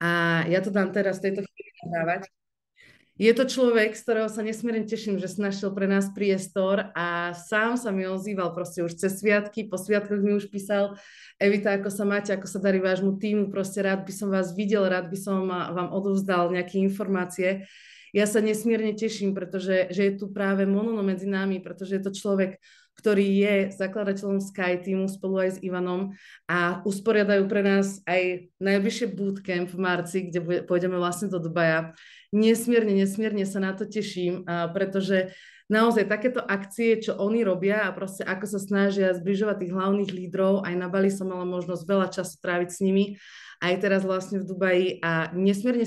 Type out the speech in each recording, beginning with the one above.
A ja to dám teraz v tejto chvíli nahrávať. Je to človek, z ktorého sa nesmierne teším, že si našiel pre nás priestor a sám sa mi ozýval proste už cez sviatky, po sviatkoch mi už písal: Evita, ako sa máte, ako sa darí vášmu týmu, proste rád by som vás videl, rád by som vám odovzdal nejaké informácie. Ja sa nesmierne teším, pretože že je tu práve Monono medzi nami, pretože je to človek, ktorý je zakladateľom Sky Teamu spolu aj s Ivanom a usporiadajú pre nás aj najbližšie bootcamp v marci, kde pôjdeme vlastne do Dubaja. Nesmierne sa na to teším, pretože naozaj takéto akcie, čo oni robia a proste ako sa snažia zbližovať tých hlavných lídrov, aj na Bali som mala možnosť veľa času tráviť s nimi, aj teraz vlastne v Dubaji a nesmierne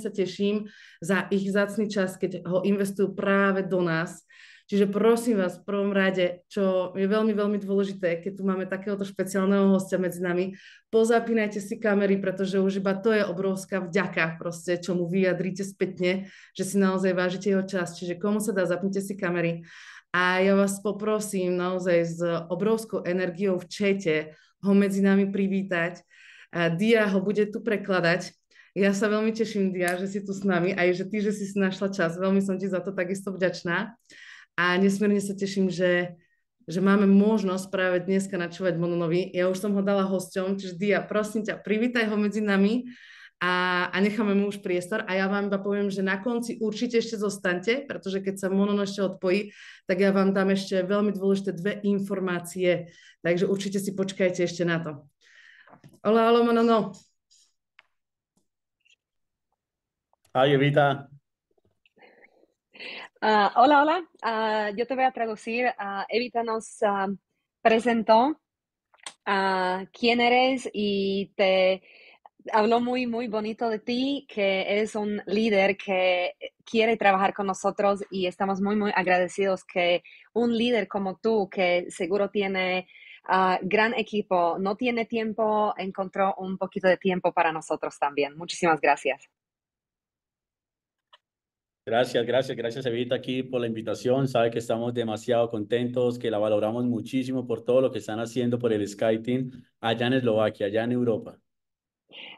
sa teším za ich vzácny čas, keď ho investujú práve do nás. Čiže prosím vás, v prvom rade, čo je veľmi, veľmi dôležité, keď tu máme takéhoto špeciálneho hostia medzi nami, pozapínajte si kamery, pretože už iba to je obrovská vďaka, proste, čo mu vyjadríte spätne, že si naozaj vážite jeho čas. Čiže komu sa dá, zapnite si kamery. A ja vás poprosím naozaj s obrovskou energiou v čete ho medzi nami privítať. A Dia ho bude tu prekladať. Ja sa veľmi teším, Dia, že si tu s nami, aj že ty, že si našla čas. Veľmi som ti za to takisto vďačná. A nesmierne sa teším, že máme možnosť práve dneska načúvať Mononovi. Ja už som ho dala hosťom, čiže Dia, prosím ťa, privítaj ho medzi nami a necháme mu už priestor. A ja vám iba poviem, že na konci určite ešte zostaňte, pretože keď sa Monono ešte odpojí, tak ja vám dám ešte veľmi dôležité 2 informácie. Takže určite si počkajte ešte na to. Hola, hola, Monono. Hi, Evita. Hola, hola. Yo te voy a traducir. Evita nos presentó quién eres y te habló muy, muy bonito de ti, que eres un líder que quiere trabajar con nosotros y estamos muy, muy agradecidos que un líder como tú, que seguro tiene gran equipo, no tiene tiempo, encontró un poquito de tiempo para nosotros también. Muchísimas gracias. Gracias Evita aquí por la invitación. Sabe que estamos demasiado contentos, que la valoramos muchísimo por todo lo que están haciendo por el Sky Team allá en Eslovaquia, allá en Europa.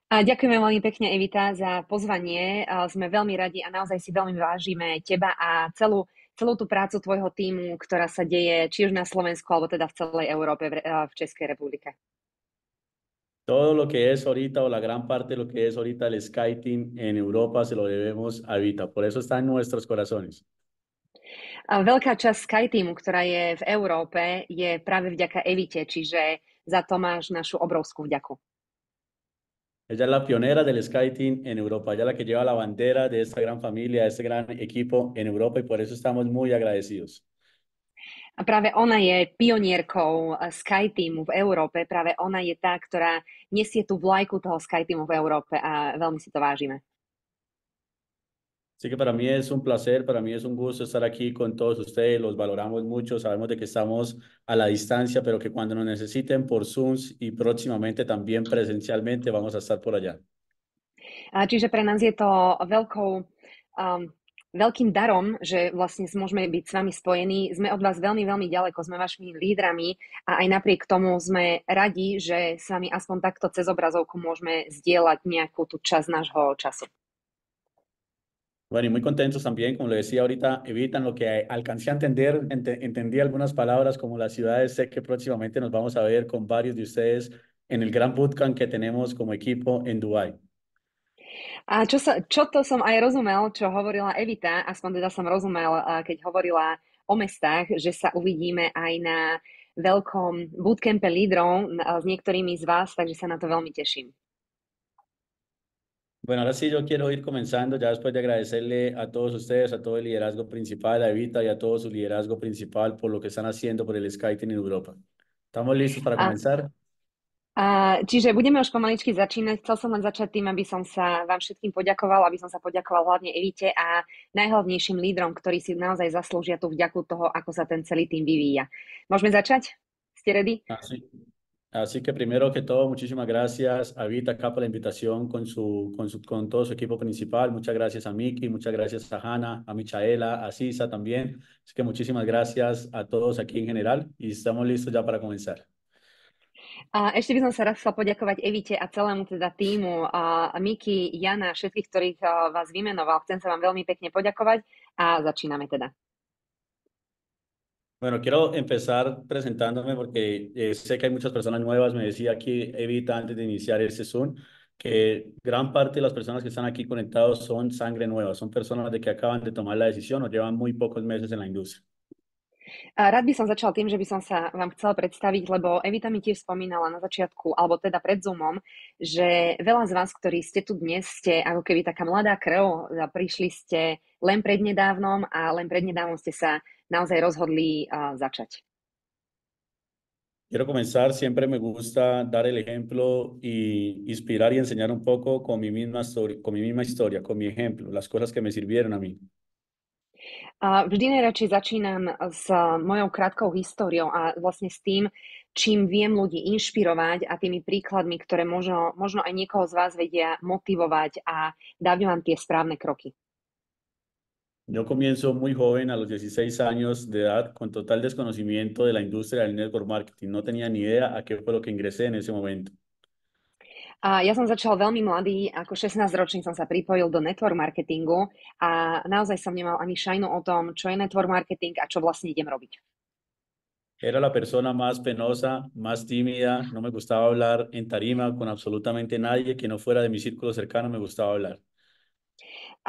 Ďakujeme veľmi pekne, Evita, za pozvanie. Sme veľmi radi a naozaj si veľmi vážime teba a celú tú prácu tvojho tímu, ktorá sa deje či už na Slovensku, alebo teda v celej Európe, v Českej republike. Todo lo que es ahorita o la gran parte de lo que es ahorita el Sky Team en Europa se lo debemos a Evita. Por eso está en nuestros corazones. Veľká časť Sky Teamu, ktorá je v Európe, je práve vďaka Evite, čiže za to máš našu obrovskú vďaku. Ella es la pionera del Sky Team en Europa. Ella es la que lleva la bandera de esta gran familia, de este gran equipo en Europa y por eso estamos muy agradecidos. A práve ona je pionierkou Sky Teamu v Európe, práve ona je tá, ktorá nesie tú vlajku toho Sky Teamu v Európe a veľmi si to vážime. Así que para mí es un placer, para mí es un gusto estar aquí con todos ustedes, los valoramos mucho, sabemos de que estamos a la distancia, pero que cuando nos necesiten por Zooms y próximamente también presencialmente vamos a estar por allá. Čiže pre nás je to veľkým darom, že vlastne môžeme byť s vami spojení. Sme od vás veľmi, veľmi ďaleko, sme vašimi lídrami a aj napriek tomu sme radi, že s vami aspoň takto cez obrazovku môžeme zdieľať nejakú tú časť nášho času. Bueno, y muy contentos también, como le decía ahorita, Evita, en lo que alcancé a entender, entendí algunas palabras como las ciudades, sé que próximamente nos vamos a ver con varios de ustedes en el gran bootcamp que tenemos como equipo en Dubái. A čo to som aj rozumel, čo hovorila Evita, aspoň teda som rozumel, keď hovorila o mestách, že sa uvidíme aj na veľkom bootcampe lídrov s niektorými z vás, takže sa na to veľmi teším. Bueno, ahora sí yo quiero ir comenzando ya después de agradecerle a todos ustedes, a todo el liderazgo principal, a Evita y a todo su liderazgo principal por lo que están haciendo por el Sky Team en Europa. ¿Estamos listos para comenzar? Čiže budeme už pomaličky začínať. Chcel som len začať tým, aby som sa vám všetkým poďakoval, aby som sa poďakoval hlavne Evite a najhlavnejším lídrom, ktorí si naozaj zaslúžia tú vďaku toho, ako sa ten celý tým vyvíja. Môžeme začať? Ste ready? Así que primero que todo, muchísimas gracias a Vita acá por la invitación con todo su equipo principal. Muchas gracias a Miki, muchas gracias a Hanna, a Michaela, a Sisa también. Así que muchísimas gracias a todos aquí en general y estamos listos ya para comenzar. A ešte by som sa raz chcela poďakovať Evite a celému teda týmu, Miki, Jana, všetkých, ktorých vás vymenoval. Chcem sa vám veľmi pekne poďakovať a začíname teda. Bueno, quiero empezar presentándome porque sé que hay muchas personas nuevas. Me decía aquí Evita antes de iniciar este Zoom que gran parte de las personas que están aquí conectados son sangre nueva, son personas de que acaban de tomar la decisión o llevan muy pocos meses en la industria. Rád by som začal tým, že by som sa vám chcela predstaviť, lebo Evita mi tiež spomínala na začiatku, alebo teda pred Zoomom, že veľa z vás, ktorí ste tu dnes, ste ako keby taká mladá krv, prišli ste len prednedávnom a len prednedávnom ste sa naozaj rozhodli začať. Quiero comenzar, siempre me gusta dar el ejemplo y inspirar y enseñar un poco con mi misma historia, con mi ejemplo, las cosas que me sirvieron a mí. Vždy najradšej začínam s mojou krátkou históriou a vlastne s tým, čím viem ľudí inšpirovať a tými príkladmi, ktoré možno aj niekoho z vás vedia motivovať a dať vám tie správne kroky. Yo comienzo muy joven, a los 16 años de edad, con total desconocimiento de la industria del network marketing. No tenía ni idea a qué fue lo que ingresé en ese momento. A ja som začal veľmi mladý, ako 16-ročný som sa pripojil do network marketingu a naozaj som nemal ani šajnu o tom, čo je network marketing a čo vlastne idem robiť. Era la persona más penosa, más tímida, no me gustaba hablar en tarima con absolutamente nadie que no fuera de mi círculo cercano, me gustaba hablar.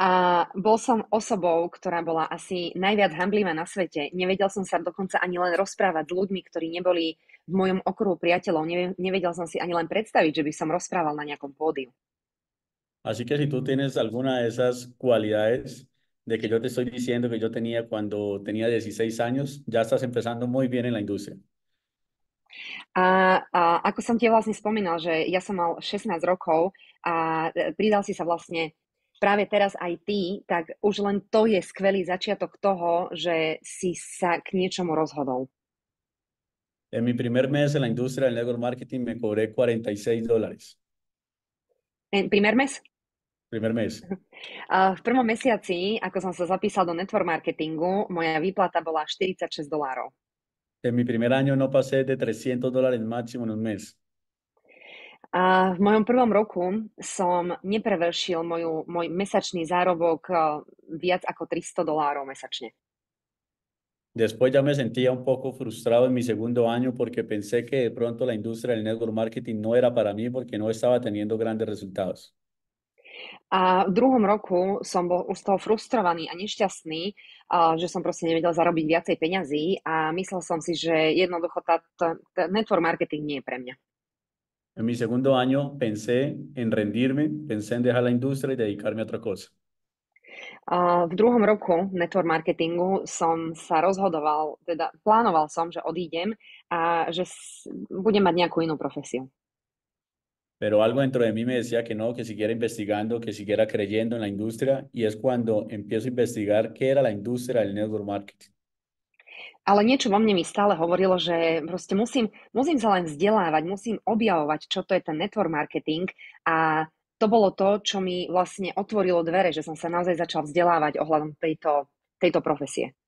A bol som osobou, ktorá bola asi najviac hanblivá na svete. Nevedel som sa dokonca ani len rozprávať s ľuďmi, ktorí neboli v mojom okruhu priateľov. Nevedel som si ani len predstaviť, že by som rozprával na nejakom pódiu. Así que si tú tienes alguna de esas cualidades de que yo te estoy diciendo que yo tenía cuando tenía 16 años, ya estás empezando muy bien en la industria. A ako som ti vlastne spomínal, že ja som mal 16 rokov a pridal si sa vlastne práve teraz aj ty, tak už len to je skvelý začiatok toho, že si sa k niečomu rozhodol. En mi primer mes en la industria del network marketing me cobré $46. Primer mes? Primer mes. V prvom mesiaci, ako som sa zapísal do network marketingu, moja výplata bola $46. En mi primer año no pasé de $300 máximo en un mes. A v mojom prvom roku som neprevršil môj mesačný zárobok viac ako $300 mesačne. Después ya me sentía un poco frustrado en mi segundo año porque pensé que de pronto la industria del network marketing no era para mí porque no estaba teniendo grandes resultados. A v druhom roku som bol už z toho frustrovaný a nešťastný, že som proste nevedel zarobiť viacej peňazí a myslel som si, že jednoducho network marketing nie je pre mňa. En mi segundo año pensé en rendirme, pensé en dejar la industria y dedicarme a otra cosa. V druhom roku network marketingu som sa rozhodoval, teda plánoval som, že odídem a že budem mať nejakú inú profesiu. Pero algo dentro de mí me decía que no, que siguiera investigando, que siguiera creyendo en la industria, y es cuando empiezo a investigar qué era la industria del network marketing. Ale niečo vo mne mi stále hovorilo, že proste musím sa len vzdelávať, musím objavovať, čo to je ten network marketing a to bolo to, čo mi vlastne otvorilo dvere, že som sa naozaj začal vzdelávať ohľadom tejto profesie.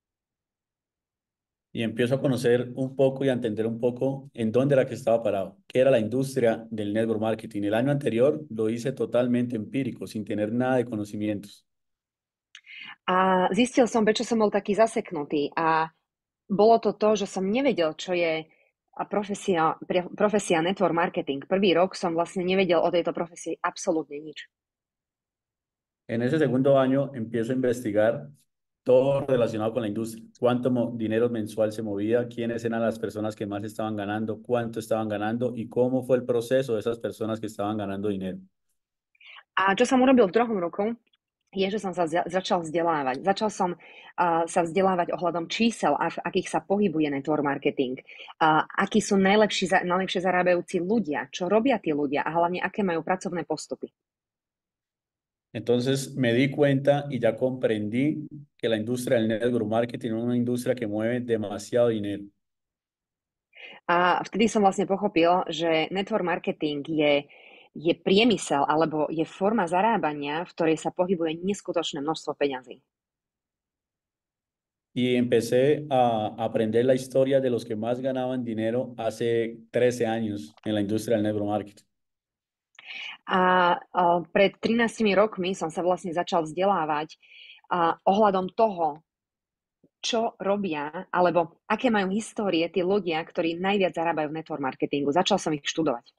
Y empiezo a conocer un poco y a entender un poco en dónde era que estaba parado, qué era la industria del network marketing. El año anterior lo hice totalmente empírico, sin tener nada de conocimientos. A zistil som, prečo som bol taký zaseknutý a bolo to, že som nevedel, čo je profesia network marketing. Prvý rok som vlastne nevedel o tejto profesii absolútne nič. En ese segundo año empiezo a investigar todo relacionado con la industria, cuánto dinero mensual se movía, quiénes eran las personas que más estaban ganando, cuánto estaban ganando y cómo fue el proceso de esas personas que estaban ganando dinero. A čo som urobil v druhom roku, je, že som sa začal vzdelávať. Začal som sa vzdelávať ohľadom čísel, v akých sa pohybuje network marketing, akí sú najlepšie zarábajúci ľudia, čo robia tí ľudia a hlavne aké majú pracovné postupy. Entonces me di cuenta y ya comprendí que la industria del network marketing es una industria que mueve demasiado dinero. A vtedy som vlastne pochopil, že network marketing je priemysel alebo je forma zarábania, v ktorej sa pohybuje neskutočné množstvo peňazí. y empecé a aprender la historia de los que más ganaban dinero hace 13 años en la industria del network marketing. Pred 13 rokmi som sa vlastne začal vzdelávať ohľadom toho, čo robia, alebo aké majú histórie tí ľudia, ktorí najviac zarábajú v network marketingu. Začal som ich študovať.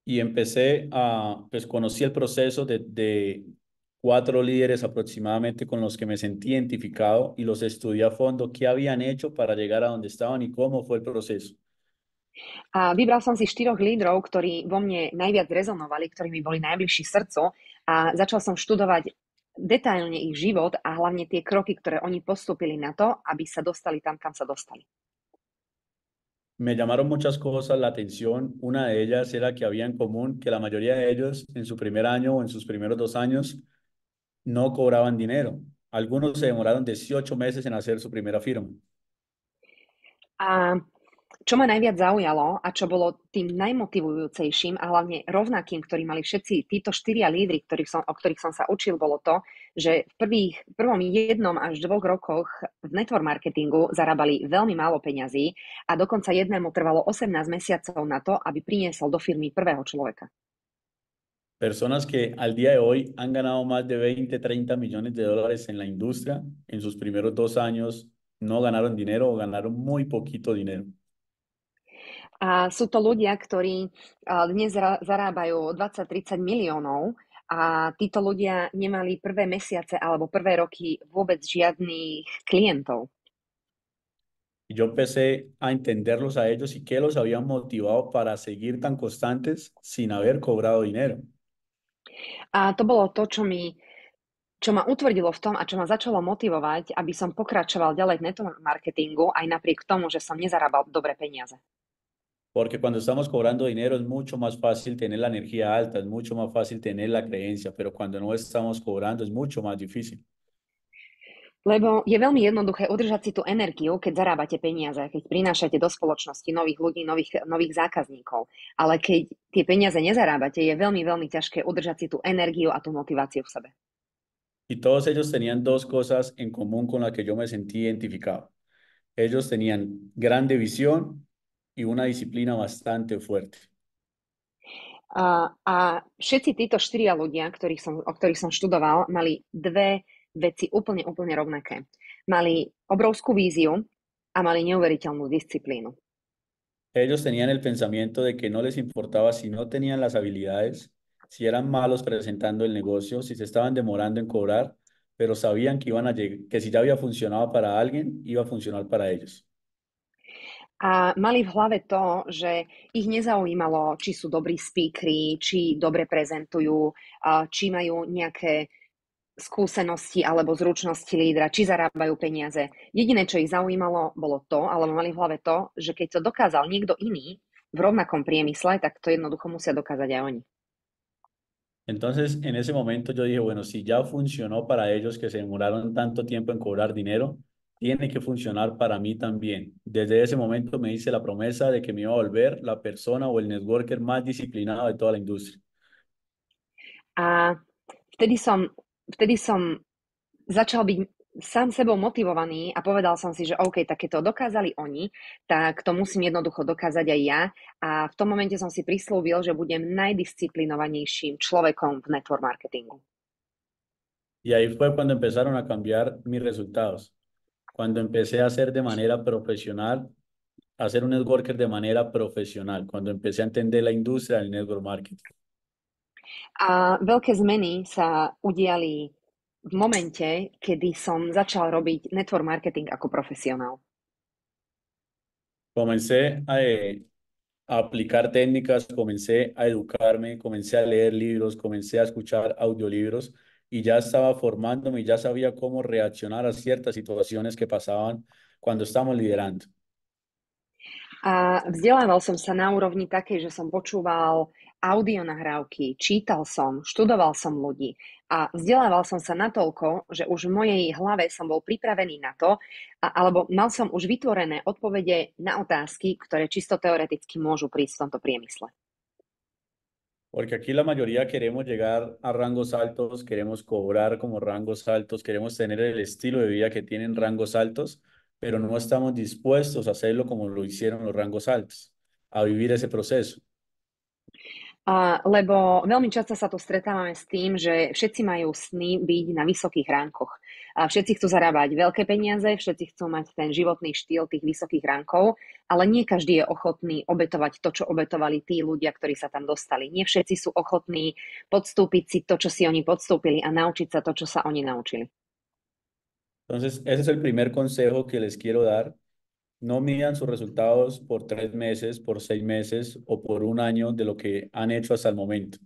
Y empecé pues conocí el proceso de 4 líderes aproximadamente con los que me sentí identificado y los estudié a fondo qué habían hecho para llegar a donde estaban y cómo fue el proceso. A vybral som si 4 lídrov, ktorí vo mne najviac rezonovali, ktorí mi boli najbližší srdcu a začal som študovať detailne ich život a hlavne tie kroky, ktoré oni postúpili na to, aby sa dostali tam, kam sa dostali. Me llamaron muchas cosas la atención. Una de ellas era que había en común que la mayoría de ellos en su primer año o en sus primeros 2 años no cobraban dinero. Algunos se demoraron 18 meses en hacer su primera firma. A čo ma najviac zaujalo a čo bolo tým najmotivujúcejším a hlavne rovnakým, ktorí mali všetci títo 4 lídri, o ktorých som sa učil, bolo to, že v prvom 1 až 2 rokoch v network marketingu zarábali veľmi málo peňazí a dokonca jednému trvalo 18 mesiacov na to, aby priniesol do firmy prvého človeka. Personas que al día de hoy han ganado más de 20, 30 millones de dólares en la industria, en sus primeros 2 años no ganaron dinero o ganaron muy poquito dinero. A sú to ľudia, ktorí dnes zarábajú 20-30 miliónov a títo ľudia nemali prvé mesiace alebo prvé roky vôbec žiadnych klientov. Y yo empecé a entenderlos a ellos y qué los había motivado para seguir tan constantes sin haber cobrado dinero. A to bolo to, čo ma utvrdilo v tom a čo ma začalo motivovať, aby som pokračoval ďalej v network marketingu aj napriek tomu, že som nezarábal dobré peniaze. Porque cuando estamos cobrando dinero es mucho más fácil tener la energía alta, es mucho más fácil tener la creencia, pero cuando no estamos cobrando es mucho más difícil. Lebo je veľmi jednoduché udržať si tú energiu, keď zarábate peniaze, keď prinášate do spoločnosti nových ľudí, nových zákazníkov. Ale keď tie peniaze nezarábate, je veľmi, veľmi ťažké udržať si tú energiu a tú motiváciu v sebe. Y todos ellos tenían 2 cosas en común con las que yo me sentí identificado. Ellos tenían grande visión y una disciplina bastante fuerte. A všetci títo 4 ľudia, o ktorých som študoval, mali 2 veci úplne rovnaké. Mali obrovskú víziu a mali neuveriteľnú disciplínu. Ellos tenían el pensamiento de que no les importaba si no tenían las habilidades, si eran malos presentando el negocio, si se estaban demorando en cobrar, pero sabían que iban a que si ya había funcionado para alguien, iba a funcionar para ellos. A mali v hlave to, že ich nezaujímalo, či sú dobrí speakeri, či dobre prezentujú, či majú nejaké skúsenosti alebo zručnosti lídra, či zarábajú peniaze. Jediné, čo ich zaujímalo, bolo to, alebo mali v hlave to, že keď to dokázal niekto iný v rovnakom priemysle, tak to jednoducho musia dokázať aj oni. Entonces, en ese momento yo dije, bueno, si ya funcionó para ellos que se demoraron tanto tiempo en cobrar dinero, tiene que funcionar para mí también. Desde ese momento me hice la promesa de que me iba a volver la persona o el networker más disciplinado de toda la industria. A vtedy som začal byť sám sebou motivovaný a povedal som si, že OK, tak keď to dokázali oni, tak to musím jednoducho dokázať aj ja. A v tom momente som si prislúbil, že budem najdisciplinovanejším človekom v network marketingu. Y ahí fue cuando empezaron a cambiar mis resultados. Cuando empecé a hacer de manera profesional, a ser un networker de manera profesional, cuando empecé a entender la industria del network marketing. A veľké zmeny sa udiali v momente, kedy som začal robiť network marketing ako profesionál. Comencé a aplicar técnicas, comencé a educarme, comencé a leer libros, comencé a escuchar audiolibros y ya estaba formándome y ya sabía cómo reaccionar a ciertas situaciones que pasaban cuando estamos liderando. A vzdelával som sa na úrovni takej, že som počúval audionahrávky, čítal som, študoval som ľudí a vzdelával som sa natoľko, že už v mojej hlave som bol pripravený na to, alebo mal som už vytvorené odpovede na otázky, ktoré čisto teoreticky môžu prísť v tomto priemysle. Porque aquí la mayoría queremos llegar a rangos altos, queremos cobrar como rangos altos, queremos tener el estilo de vida que tienen rangos altos, pero no estamos dispuestos a hacerlo como lo hicieron los rangos altos, a vivir ese proceso. Lebo veľmi často sa tu stretávame s tým, že všetci majú sny byť na vysokých ránkoch. Všetci chcú zarábať veľké peniaze, všetci chcú mať ten životný štýl tých vysokých ránkov, ale nie každý je ochotný obetovať to, čo obetovali tí ľudia, ktorí sa tam dostali. Nie všetci sú ochotní podstúpiť si to, čo si oni podstúpili a naučiť sa to, čo sa oni naučili. Entonces, ese es el primer consejo que les quiero dar. No midan sus resultados por 3 meses, por 6 meses o por un año de lo que han hecho hasta el momento.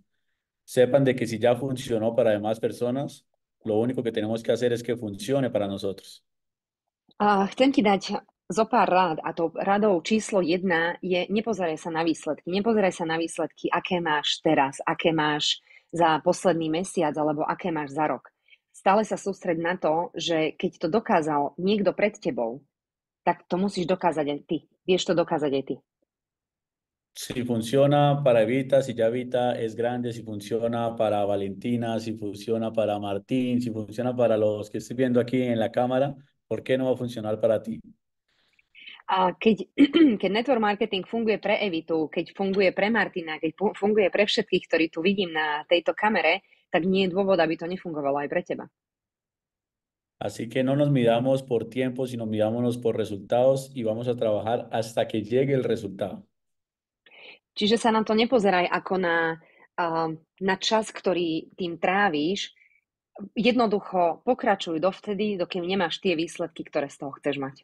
Sepan de que si ya funcionó para demás personas, lo único que tenemos que hacer es que funcione para nosotros. Chcem ti dať zo pár rád a to radou číslo 1 je nepozeraj sa na výsledky. Nepozeraj sa na výsledky, aké máš teraz, aké máš za posledný mesiac alebo aké máš za rok. Stále sa sústreď na to, že keď to dokázal niekto pred tebou, tak to musíš dokázať aj ty. Vieš to dokázať aj ty. Si funciona para Evita, si ya Evita es grande, si funciona para Valentina, si funciona para Martín, si funciona para los que estoy viendo aquí en la cámara, ¿por qué no va a funcionar para ti? A keď network marketing funguje pre Evitu, keď funguje pre Martina, keď funguje pre všetkých, ktorí tu vidím na tejto kamere, tak nie je dôvod, aby to nefungovalo aj pre teba. Así que no nos midamos por tiempo, sino midámonos por resultados y vamos a trabajar hasta que llegue el resultado. Čiže sa na to nepozeraj ako na čas, ktorý tým trávíš. Jednoducho pokračuj dovtedy, dokým nemáš tie výsledky, ktoré z toho chceš mať.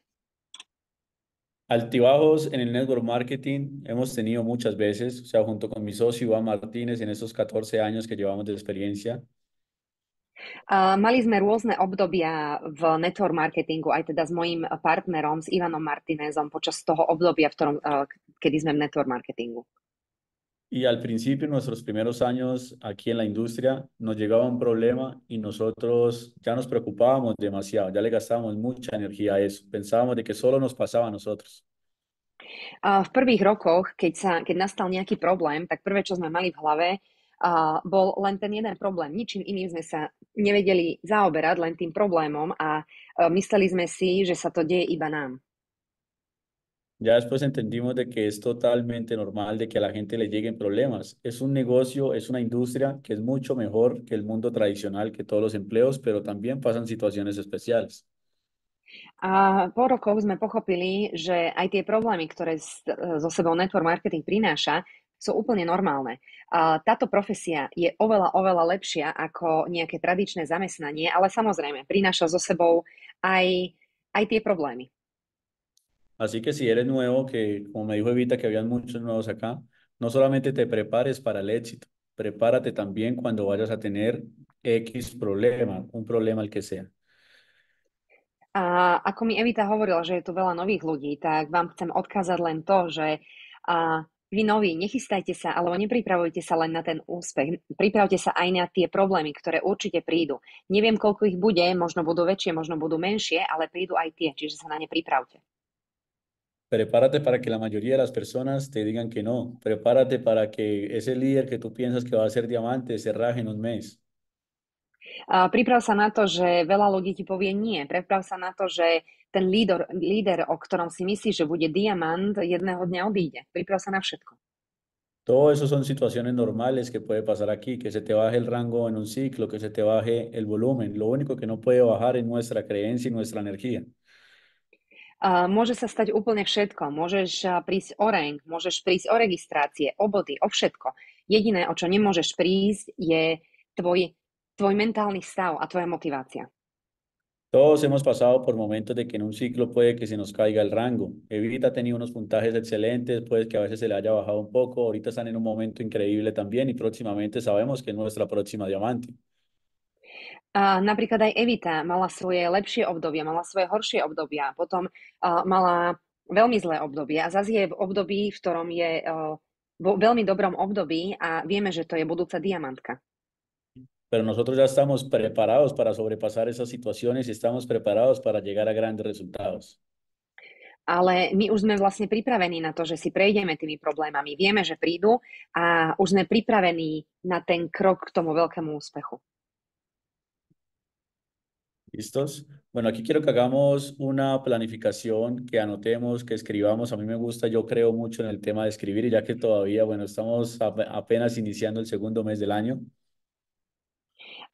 Altibajos en el network marketing hemos tenido muchas veces, o sea, junto con mi socio Iván Martínez en esos 14 años que llevamos de experiencia. Mali sme rôzne obdobia v network marketingu, aj teda s mojím partnerom, s Ivanom Martinezom, počas toho obdobia, kedy sme v network marketingu. Y al principio, en nuestros primeros años aquí en la industria, nos llegaba un problema y nosotros ya nos preocupábamos demasiado, ya le gastábamos mucha energía a eso. Pensábamos de que solo nos pasaba a nosotros. V prvých rokoch, keď nastal nejaký problém, tak prvé, čo sme mali v hlave, bol len ten jeden problém. Ničím iným sme sa nevedeli zaoberať, len tým problémom a mysleli sme si, že sa to deje iba nám. Ya después entendimos de que es totalmente normal de que a la gente le lleguen problemas. Es un negocio, es una industria que es mucho mejor que el mundo tradicional, que todos los empleos, pero también pasan situaciones especiales. A po rokoch sme pochopili, že aj tie problémy, ktoré so sebou network marketing prináša, sú úplne normálne. Táto profesia je oveľa, oveľa lepšia ako nejaké tradičné zamestnanie, ale samozrejme prináša so sebou aj tie problémy. Así que si eres nuevo, que como me dijo Evita que habían muchos nuevos acá, no solamente te prepares para el éxito, prepárate también cuando vayas a tener X problema, un problema el que sea. A ako mi Evita hovorila, že je tu veľa nových ľudí, tak vám chcem odkázať len to, že vy noví, nechystajte sa, alebo nepripravujte sa len na ten úspech. Pripravte sa aj na tie problémy, ktoré určite prídu. Neviem, koľko ich bude, možno budú väčšie, možno budú menšie, ale prídu aj tie, čiže sa na ne pripravte. Prepárate para que la mayoría de las personas te digan que no. Prepárate para que ese líder que tú piensas que va a ser diamante se raje en un mes. Priprav sa na to, že veľa ľudí ti povie nie. Priprav sa na to, že ten líder, o ktorom si myslíš, že bude diamant, jedného dňa odíde. Priprav sa na všetko. Todo eso son situaciones normales que puede pasar aquí, que se te baje el rango en un ciclo, que se te baje el volumen. Lo único que no puede bajar es nuestra creencia y nuestra energía. Môže sa stať úplne všetko. Môžeš prísť o rank, môžeš prísť o registrácie, o body, o všetko. Jediné, o čo nemôžeš prísť, je tvoj mentálny stav a tvoja motivácia. Todos hemos pasado por momentos de que en un ciclo puede que se nos caiga el rango. Evita ha tenido unos puntajes excelentes, puede que a veces se le haya bajado un poco. Ahorita están en un momento increíble también y próximamente sabemos que es nuestra próxima diamante. Napríklad aj Evita mala svoje lepšie obdobia, mala svoje horšie obdobia, potom mala veľmi zlé obdobie a zase je v období, v ktorom je vo veľmi dobrom období a vieme, že to je budúca diamantka. Pero nosotros ya estamos preparados para sobrepasar esas situaciones y estamos preparados para llegar a grandes resultados. ale my už sme vlastne pripravení na to, že si prejdeme tými problémami. Vieme, že prídu a už sme pripravení na ten krok k tomu veľkému úspechu. ¿Listos? Bueno, aquí quiero que hagamos una planificación, que anotemos, que escribamos. A mí me gusta, yo creo mucho en el tema de escribir y ya que todavía, bueno, estamos apenas iniciando el segundo mes del año.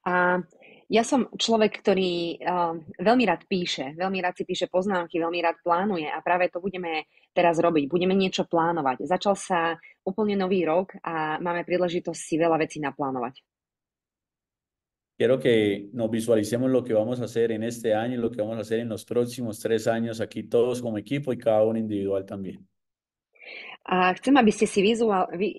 A ja som človek, ktorý veľmi rád píše, veľmi rád si píše poznámky, veľmi rád plánuje a práve to budeme teraz robiť. Budeme niečo plánovať. Začal sa úplne nový rok a máme príležitosť si veľa vecí naplánovať. Quiero que nos visualicemos lo que vamos a hacer en este año y lo que vamos a hacer en los próximos 3 años, aquí todos como equipo y cada uno individual también. A chcem, aby ste si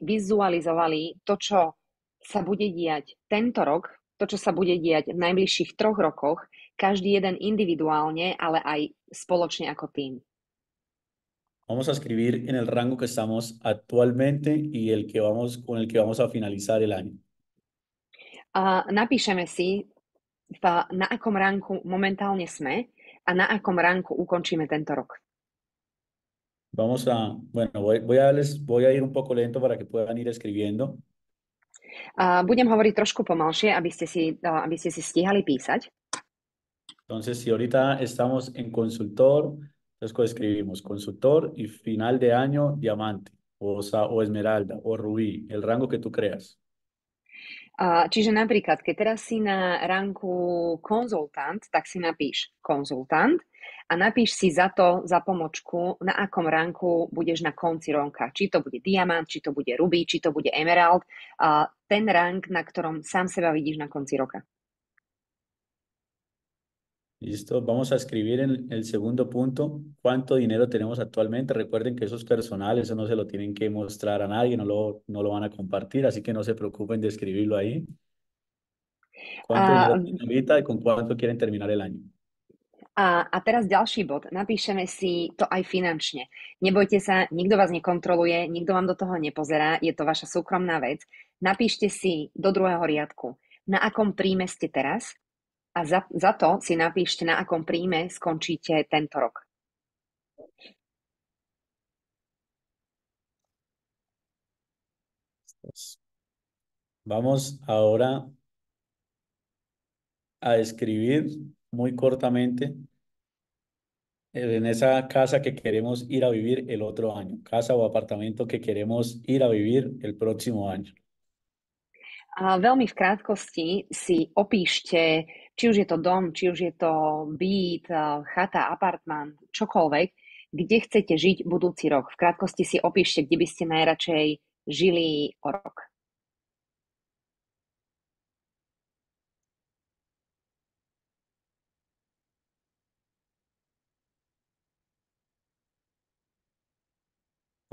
vizualizovali to, čo sa bude diať tento rok, to, čo sa bude diať v najbližších 3 rokoch, každý jeden individuálne, ale aj spoločne ako tým. Vamos a escribir en el rango que estamos actualmente y con el que vamos a finalizar el año. A napíšeme si, na akom ranku momentálne sme a na akom ranku ukončíme tento rok. Bueno, voy a ir un poco lento para que puedan ir escribiendo. Budem hovoriť trošku pomalšie, aby ste si stíhali písať. Entonces, si ahorita estamos en consultor, entonces escribimos consultor y final de año diamante o esmeralda o rubí, el rango que tú creas. Čiže napríklad, keď teraz si na ranku konzultant, tak si napíš konzultant a napíš si za pomočku, na akom ranku budeš na konci roka. Či to bude diamant, či to bude rubí, či to bude emerald. Ten rank, na ktorom sám seba vidíš na konci roka. Listo, vamos a escribir en el segundo punto cuánto dinero tenemos actualmente. Recuerden que eso es personal, eso no se lo tienen que mostrar a nadie, no lo van a compartir, así que no se preocupen de escribirlo ahí. ¿Cuánto dinero tienen ahorita y con cuánto quieren terminar el año? A teraz ďalší bod. Napíšeme si to aj finančne. Nebojte sa, nikto vás nekontroluje, nikto vám do toho nepozerá, je to vaša súkromná vec. Napíšte si do druhého riadku, na akom príjme ste teraz a za to si napíšte, na akom príjme skončíte tento rok. Vamos ahora a describir muy cortamente en esa casa que queremos ir a vivir el otro año, casa o apartamento que queremos ir a vivir el próximo año. Veľmi v krátkosti si opíšte, či už je to dom, či už je to byt, chata, apartmán, čokoľvek, kde chcete žiť budúci rok. V krátkosti si opíšte, kde by ste najradšej žili o rok.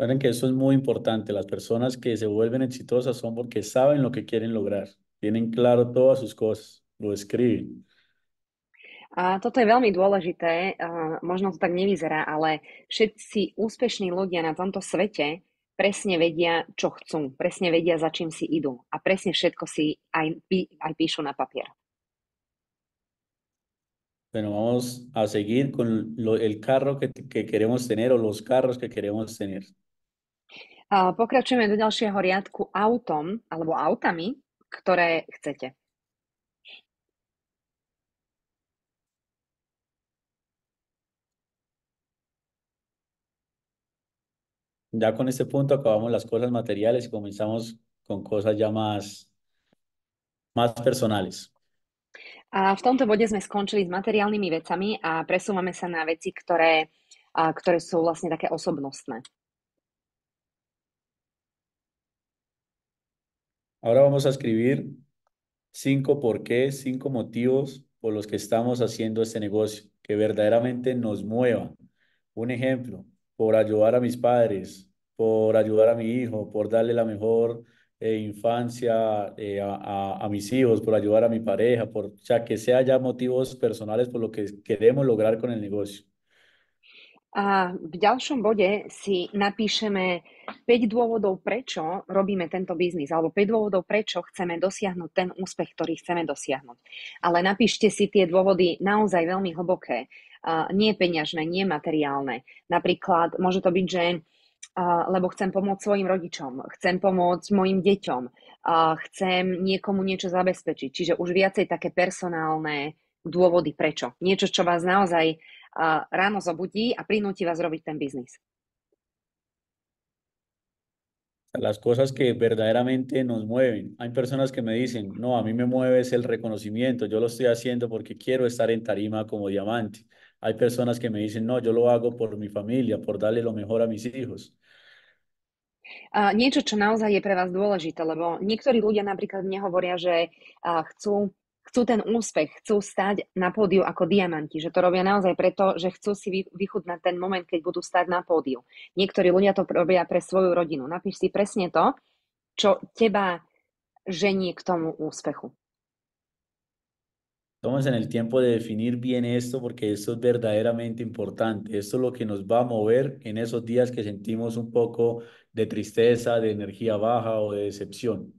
Recuerden que eso es muy importante. Las personas que se vuelven exitosas son porque saben lo que quieren lograr. Tienen claro todas sus cosas, lo escriben. A toto je veľmi dôležité, možno to tak nevyzerá, ale všetci úspešní ľudia na tomto svete presne vedia, čo chcú, presne vedia, za čím si idú a presne všetko si aj píšu na papier. Bueno, vamos a seguir con el carro que queremos tener o los carros que queremos tener. Pokračujeme do ďalšieho riadku autom alebo autami, ktoré chcete. Ya con este punto acabamos las cosas materiales y comenzamos con cosas ya más personales. A v tomto bode sme skončili s materiálnymi vecami a presúvame sa na veci, ktoré sú vlastne také osobnostné. Ahora vamos a escribir 5 porqués, 5 motivos por los que estamos haciendo este negocio, que verdaderamente nos mueva. Un ejemplo, por ayudar a mis padres, por ayudar a mi hijo, por darle la mejor infancia a mis hijos, por ayudar a mi pareja, o sea, que sea ya motivos personales por lo que queremos lograr con el negocio. A v ďalšom bode si napíšeme 5 dôvodov, prečo robíme tento biznis, alebo 5 dôvodov, prečo chceme dosiahnuť ten úspech, ktorý chceme dosiahnuť. Ale napíšte si tie dôvody naozaj veľmi hlboké, nie peňažné, nie materiálne. Napríklad môže to byť, že lebo chcem pomôcť svojim rodičom, chcem pomôcť mojim deťom, chcem niekomu niečo zabezpečiť. Čiže už viacej také personálne dôvody, prečo. Niečo, čo vás naozaj ráno zobudí a prinúti vás robiť ten biznis. Las cosas que verdaderamente nos mueven. Hay personas que me dicen, no, a mí me mueve es el reconocimiento, yo lo estoy haciendo porque quiero estar en tarima como diamante. Hay personas que me dicen, no, yo lo hago por mi familia, por darle lo mejor a mis hijos. Niečo, čo naozaj je pre vás dôležité, lebo niektorí ľudia napríklad mne hovoria, že chcú ten úspech, chcú stať na pódiu ako diamanti, že to robia naozaj preto, že chcú si vychutnať ten moment, keď budú stať na pódiu. Niektorí ľudia to robia pre svoju rodinu. Napíš si presne to, čo teba ženie k tomu úspechu. Tómense en el tiempo de definir bien esto porque esto es verdaderamente importante. Esto es lo que nos va a mover en esos días que sentimos un poco de tristeza, de energía baja o de decepción.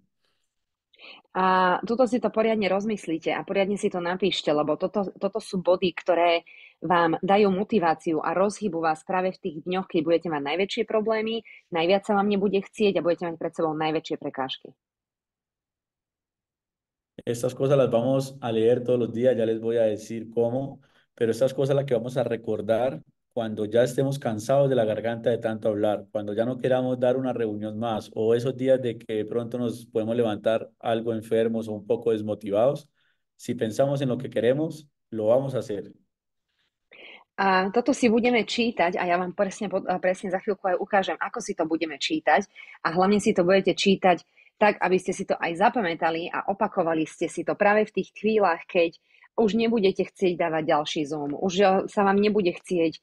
A tuto si to poriadne rozmyslíte a poriadne si to napíšte, lebo toto sú body, ktoré vám dajú motiváciu a rozhýbu vás práve v tých dňoch, keď budete mať najväčšie problémy, najviac sa vám nebude chcieť a budete mať pred sebou najväčšie prekážky. Estas cosas las vamos a leer todos los días, ya les voy a decir cómo, pero estas cosas las que vamos a recordar cuando ya estemos cansados de la garganta de tanto hablar, cuando ya no queramos dar una reunión más, o esos días de que de pronto nos podemos levantar algo enfermos o un poco desmotivados. Si pensamos en lo que queremos, lo vamos a hacer. A toto si budeme čítať a ja vám presne za chvíľku aj ukážem, ako si to budeme čítať a hlavne si to budete čítať tak, aby ste si to aj zapamätali a opakovali ste si to práve v tých chvíľach, keď už nebudete chcieť dávať ďalší Zoom, už sa vám nebude chcieť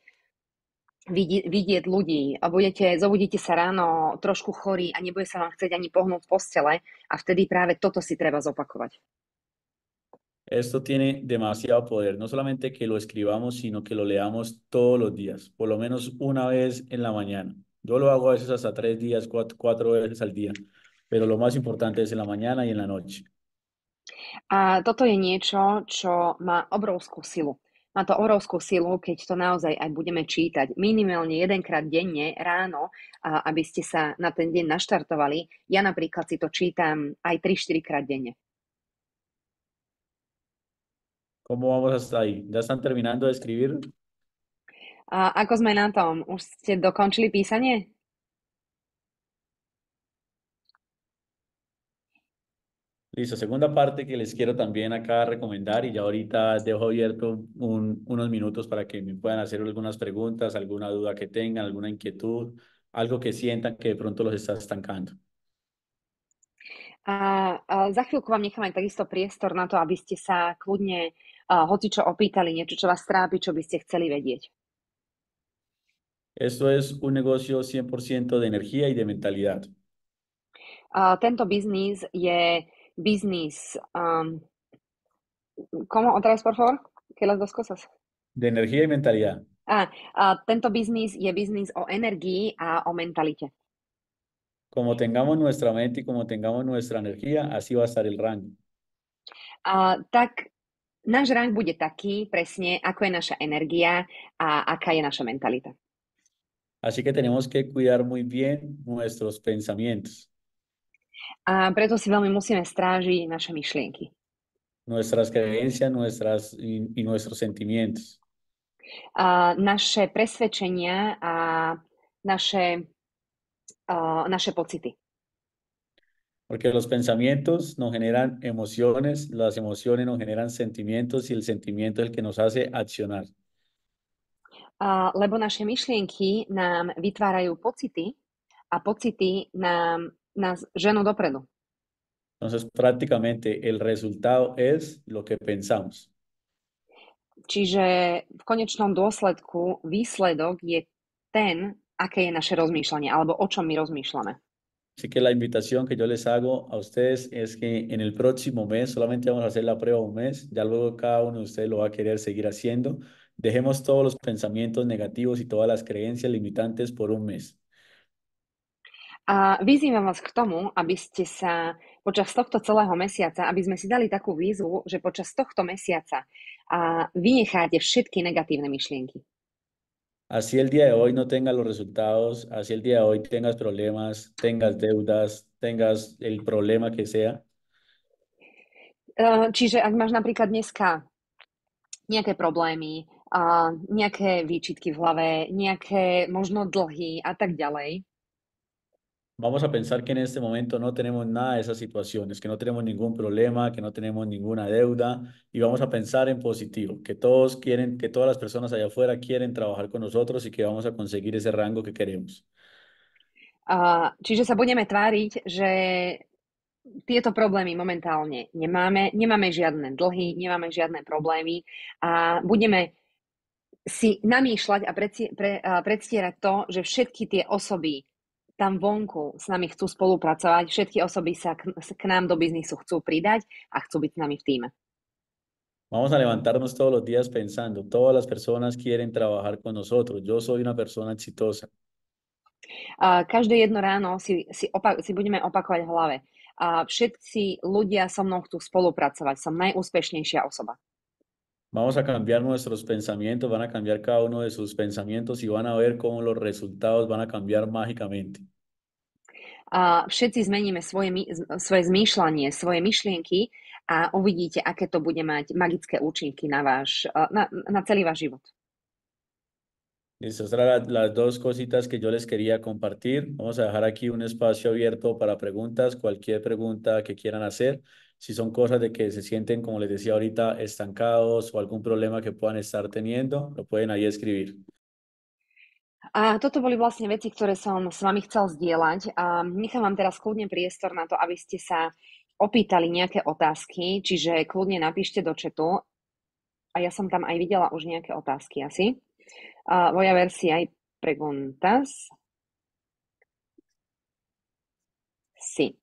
vidieť ľudí a zobudíte sa ráno trošku chorí a nebude sa vám chcieť ani pohnúť v postele a vtedy práve toto si treba zopakovať. Esto tiene demasiado poder, no solamente que lo escribamos, sino que lo leamos todos los días, por lo menos una vez en la mañana. Yo lo hago a veces hasta 3 días, cuatro veces al día, pero lo más importante es en la mañana y en la noche. A toto je niečo, čo má obrovskú silu. Má to obrovskú silu, keď to naozaj aj budeme čítať minimálne jedenkrát denne ráno, aby ste sa na ten deň naštartovali. Ja napríklad si to čítam aj 3-4 krát denne. ¿Cómo vamos hasta ahí? ¿Ya están terminando de escribir? A ako sme na tom? Už ste dokončili písanie? Listo, segunda parte que les quiero también acá recomendar y ya ahorita dejo abierto unos minutos para que me puedan hacer algunas preguntas, alguna duda que tengan, alguna inquietud, algo que sientan que de pronto los está estancando. A za chvíľku vám nechám aj takisto priestor na to, aby ste sa kľudne hocičo opýtali, niečo, čo vás trápi, čo by ste chceli vedieť. Esto es un negocio 100% de energía y de mentalidad. Tento biznis je biznis... ¿Cómo? Otra vez, por favor? ¿Qué las dos cosas? De energía y mentalidad. Tento biznis je biznis o energii a o mentalite. Como tengamos nuestra mente y como tengamos nuestra energía, así va a estar el rango. Tak náš rang bude taký presne, ako je naša energia a aká je naša mentalita. Así que tenemos que cuidar muy bien nuestros pensamientos. A preto si veľmi musíme strážiť naše myšlienky. Nuestras creencias, y nuestros sentimientos. Naše presvedčenia a naše pocity. Porque los pensamientos nos generan emociones, las emociones nos generan sentimientos y el sentimiento es el que nos hace accionar. Lebo naše myšlienky nám vytvárajú pocity a pocity nás ženú dopredu. Entonces, prácticamente el resultado es lo que pensamos. Čiže v konečnom dôsledku výsledok je ten, aké je naše rozmýšľanie, alebo o čom my rozmýšľame. Así que la invitación que yo les hago a ustedes es que en el próximo mes, solamente vamos a hacer la prueba un mes, ya luego cada uno de ustedes lo va a querer seguir haciendo, Dejemos todos los pensamientos negativos y todas las creencias limitantes por un mes. A vyzývam vás k tomu, aby ste sa počas tohto celého mesiaca, aby sme si dali takú výzvu, že počas tohto mesiaca vynecháte všetky negatívne myšlienky. Así el día de hoy no tengas los resultados, así el día de hoy tengas problemas, tengas deudas, tengas el problema que sea. Čiže ak máš napríklad dneska nejaké problémy, nejaké výčitky v hlave, nejaké možno dlhy a tak ďalej, Vamos a pensar que en este momento no tenemos nada de esas situaciones, que no tenemos ningún problema, que no tenemos ninguna deuda y vamos a pensar en positivo, que todos quieren, que todas las personas allá afuera quieren trabajar con nosotros y que vamos a conseguir ese rango que queremos. čiže sa budeme tváriť, že tieto problémy momentálne nemáme žiadne dlhy, nemáme žiadne problémy a budeme si namýšľať a predstierať to, že všetky tie osoby tam vonku s nami chcú spolupracovať, všetky osoby sa k nám do biznisu chcú pridať a chcú byť s nami v týme. Vamos a levantarnos todos los días pensando, todas las personas quieren trabajar con nosotros, yo soy una persona exitosa. Každé jedno ráno si budeme opakovať v hlave. Všetci ľudia so mnou chcú spolupracovať, som najúspešnejšia osoba. Vamos a cambiar nuestros pensamientos, van a cambiar cada uno de sus pensamientos y van a ver cómo los resultados van a cambiar mágicamente. Všetci zmeníme svoje zmýšľanie, svoje myšlienky a uvidíte, aké to bude mať magické účinky na celý váš život. Estas eran las dos cositas que yo les quería compartir. Vamos a dejar aquí un espacio abierto para preguntas, cualquier pregunta que quieran hacer. Si son cosas de que se sienten, como les decía ahorita, estancados o algún problema que puedan estar teniendo, lo pueden ahí escribir. A toto boli vlastne veci, ktoré som s vami chcel zdieľať. A nechám vám teraz kľudne priestor na to, aby ste sa opýtali nejaké otázky, čiže kľudne napíšte do chatu. A ja som tam aj videla už nejaké otázky asi. Voy a ver si hay preguntas. Sí.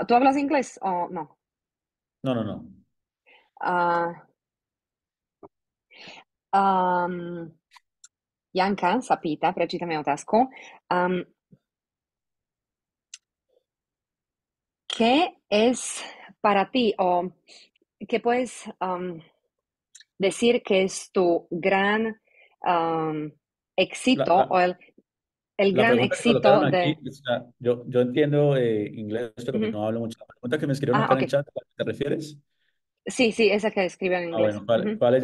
¿Tú hablas inglés o no? No, no, no. Janka sa pýta, prečítame otázku. ¿Qué es para ti o qué puedes decir que es tu gran éxito o el La gran pregunta que éxito colocaron aquí, de... o sea, yo entiendo inglés, pero pues Ujú. no hablo mucho. La pregunta que me escribieron acá en Ok. el chat, ¿a qué te refieres? Sí, esa que escriben en inglés. Bueno, Ujú. ¿cuál es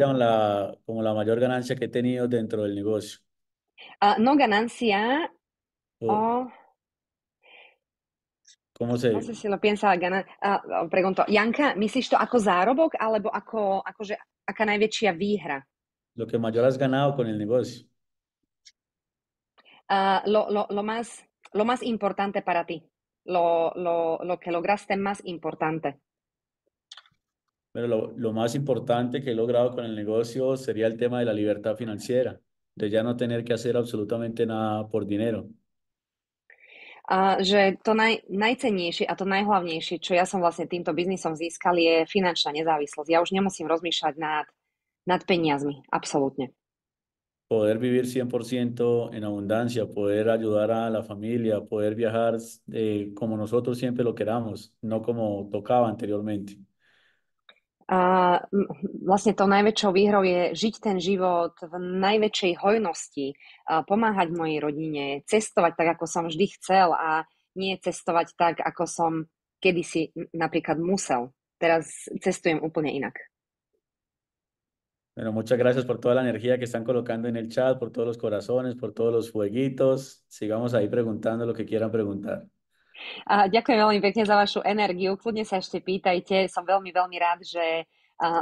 como la mayor ganancia que he tenido dentro del negocio? No ganancia O, o... ¿cómo No se, sé si lo piensa pregunto. Janka, myslíš to ako zárobok, alebo akože aká najväčšia výhra? lo que mayor has ganado con el negocio? Lo más importante para ti. Lo que lograste más importante. Pero lo más importante que he logrado con el negocio sería el tema de la libertad financiera, de ya no tener que hacer absolutamente nada por dinero. Že to najcennejšie a to najhlavnejšie, čo ja som vlastne týmto biznisom získal, je finančná nezávislosť. Ja už nemusím rozmýšľať nad peniazmi. Absolútne. Poder vivir 100% en abundancia, poder ayudar a la familia, poder viajar como nosotros siempre lo queramos, no como tocaba anteriormente. Vlastne tou najväčšou výhrou je žiť ten život v najväčšej hojnosti, pomáhať mojej rodine, cestovať tak, ako som vždy chcel a nie cestovať tak, ako som kedysi napríklad musel. Teraz cestujem úplne inak. Bueno, muchas gracias por toda la energía que están colocando en el chat, por todos los corazones, por todos los fueguitos. Sigamos ahí preguntando lo que quieran preguntar. Ďakujem veľmi pekne za vašu energiu. Kľudne sa ešte pýtajte. Som veľmi, veľmi rád, že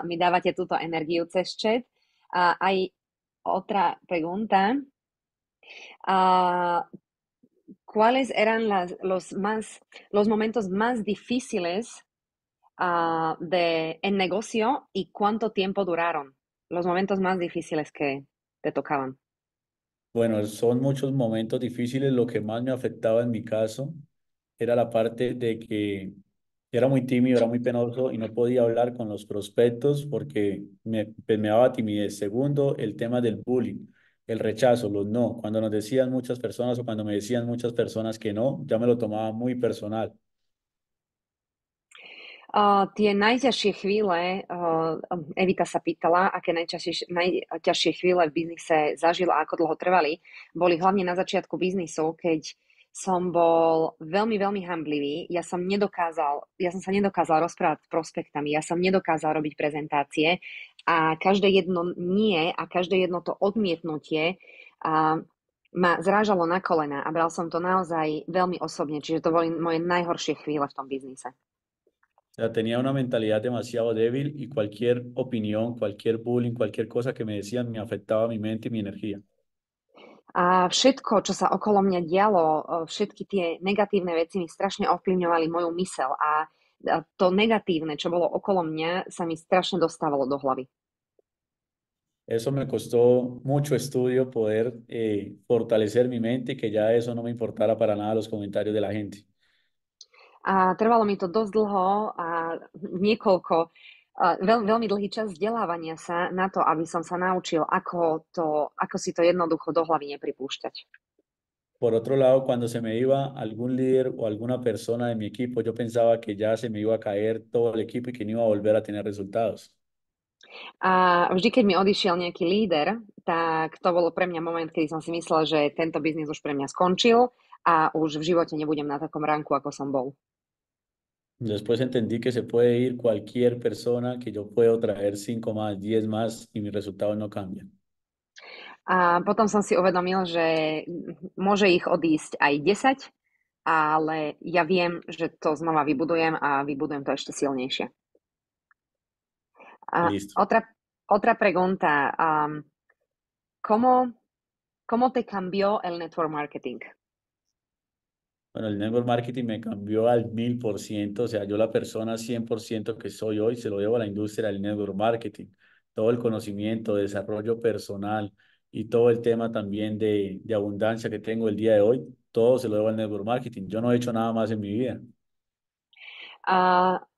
mi dávate túto energiu cez chat. Hay otra pregunta. ¿Cuáles eran los momentos más difíciles en negocio y cuánto tiempo duraron? Los momentos más difíciles que te tocaban. Bueno, son muchos momentos difíciles. Lo que más me afectaba en mi caso era la parte de que era muy tímido, era muy penoso y no podía hablar con los prospectos porque pues me daba timidez. Segundo, el tema del bullying, el rechazo, los no. Cuando nos decían muchas personas o cuando me decían muchas personas que no, ya me lo tomaba muy personal. Tie najťažšie chvíle, Evita sa pýtala, aké najťažšie chvíle v biznise zažila a ako dlho trvali, boli hlavne na začiatku biznisu, keď som bol veľmi, veľmi hamblivý. Ja som sa nedokázal rozprávať s prospektami, ja som nedokázal robiť prezentácie a každé jedno nie a každé jedno to odmietnutie ma zrážalo na kolena a bral som to naozaj veľmi osobne, čiže to boli moje najhoršie chvíle v tom biznise. O sea, tenía una mentalidad demasiado débil y cualquier opinión, cualquier bullying, cualquier cosa que me decían me afectaba mi mente y mi energía. A všetko, čo sa okolo mňa dialo, všetky tie negatívne veci mi strašne ovplyvňovali moju myseľ a to negatívne, čo bolo okolo mňa, sa mi strašne dostávalo do hlavy. Eso me costó mucho estudio poder fortalecer mi mente y que ya eso no me importara para nada los comentarios de la gente. A trvalo mi to dosť dlho a veľmi dlhý čas vzdelávania sa na to, aby som sa naučil, ako si to jednoducho do hlavy nepripúšťať. Por otro lado, cuando se me iba algún líder o alguna persona de mi equipo, yo pensaba que ya se me iba a caer todo el equipo y que no iba a volver a tener resultados. A vždy, keď mi odišiel nejaký líder, tak to bolo pre mňa moment, kedy som si myslela, že tento biznis už pre mňa skončil a už v živote nebudem na takom ranku, ako som bol. Después entendí que se puede ir cualquier persona, que yo puedo traer 5 más, 10 más y mis resultados no cambian. A potom som si uvedomil, že môže ich odísť aj 10, ale ja viem, že to znova vybudujem a vybudujem to ešte silnejšie. Listo. Otra pregunta. ¿Cómo te cambió el network marketing? Bueno, el network marketing me cambió al 1000%, o sea, yo la persona 100% que soy hoy se lo debo a la industria del network marketing. Todo el conocimiento, desarrollo personal y todo el tema también de abundancia que tengo el día de hoy, todo se lo debo al network marketing. Yo no he hecho nada más en mi vida.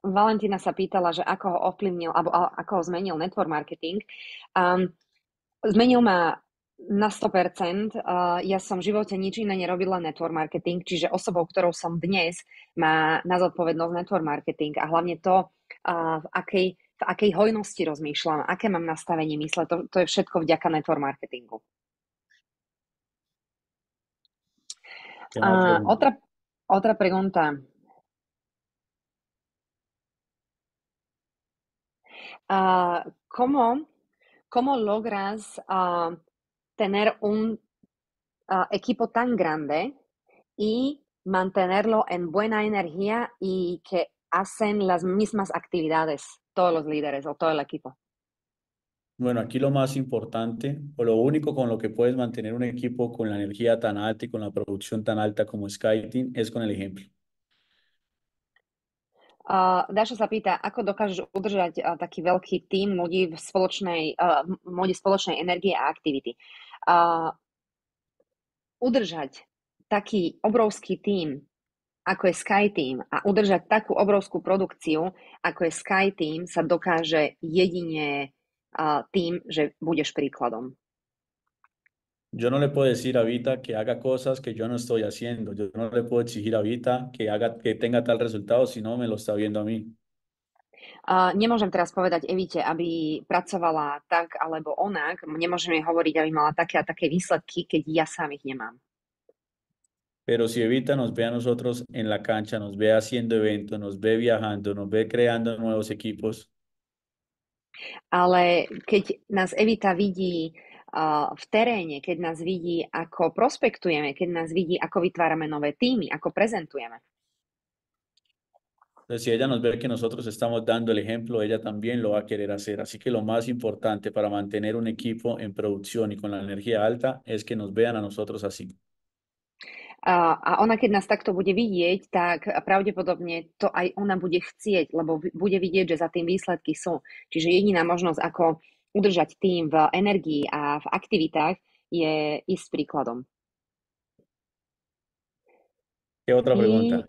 Valentína sa pýtala, že ako ho ovplyvnil, alebo ako ho zmenil network marketing. Zmenil ma na 100%. Ja som v živote nič iné nerobila network marketing, čiže osobou, ktorou som dnes, má na zodpovednosť network marketing a hlavne to, v akej hojnosti rozmýšľam, aké mám nastavenie mysle, to je všetko vďaka network marketingu. Otra pregunta. ¿Cómo logras tener un equipo tan grande y mantenerlo en buena energía y que hacen las mismas actividades todos los líderes o todo el equipo? Bueno, aquí lo más importante o lo único con lo que puedes mantener un equipo con la energía tan alta y con la producción tan alta como SkyTeam es con el ejemplo. Dáša sa pýta, ako dokážeš udržať taký veľký tím ľudí v móde spoločnej energie a aktivity. Udržať taký obrovský tím, ako je SkyTeam, a udržať takú obrovskú produkciu, ako je SkyTeam, sa dokáže jedine tým, že budeš príkladom. Yo no le puedo decir a Vita que haga cosas que yo no estoy haciendo. Yo no le puedo exigir a Vita que tenga tal resultado si no me lo está viendo a mí. Nemôžem teraz povedať Evite, aby pracovala tak alebo onak. Nemôžem jej hovoriť, aby mala také a také výsledky, keď ja sám ich nemám. Pero si Evita nos ve a nosotros en la cancha, nos ve haciendo eventos, nos ve viajando, nos ve creando nuevos equipos. Ale keď nás Evita vidí v teréne, keď nás vidí, ako prospektujeme, keď nás vidí, ako vytvárame nové týmy, ako prezentujeme. Entonces, si ella nos ve que nosotros estamos dando el ejemplo, ella también lo va a querer hacer. Así que lo más importante para mantener un equipo en producción y con la energía alta es que nos vean a nosotros así. A ona, keď nás takto bude vidieť, tak pravdepodobne to aj ona bude chcieť, lebo bude vidieť, že za tým výsledky sú. Čiže jediná možnosť, ako udržať tým v energii a v aktivitách, je ísť s príkladom. ¿Qué otra pregunta?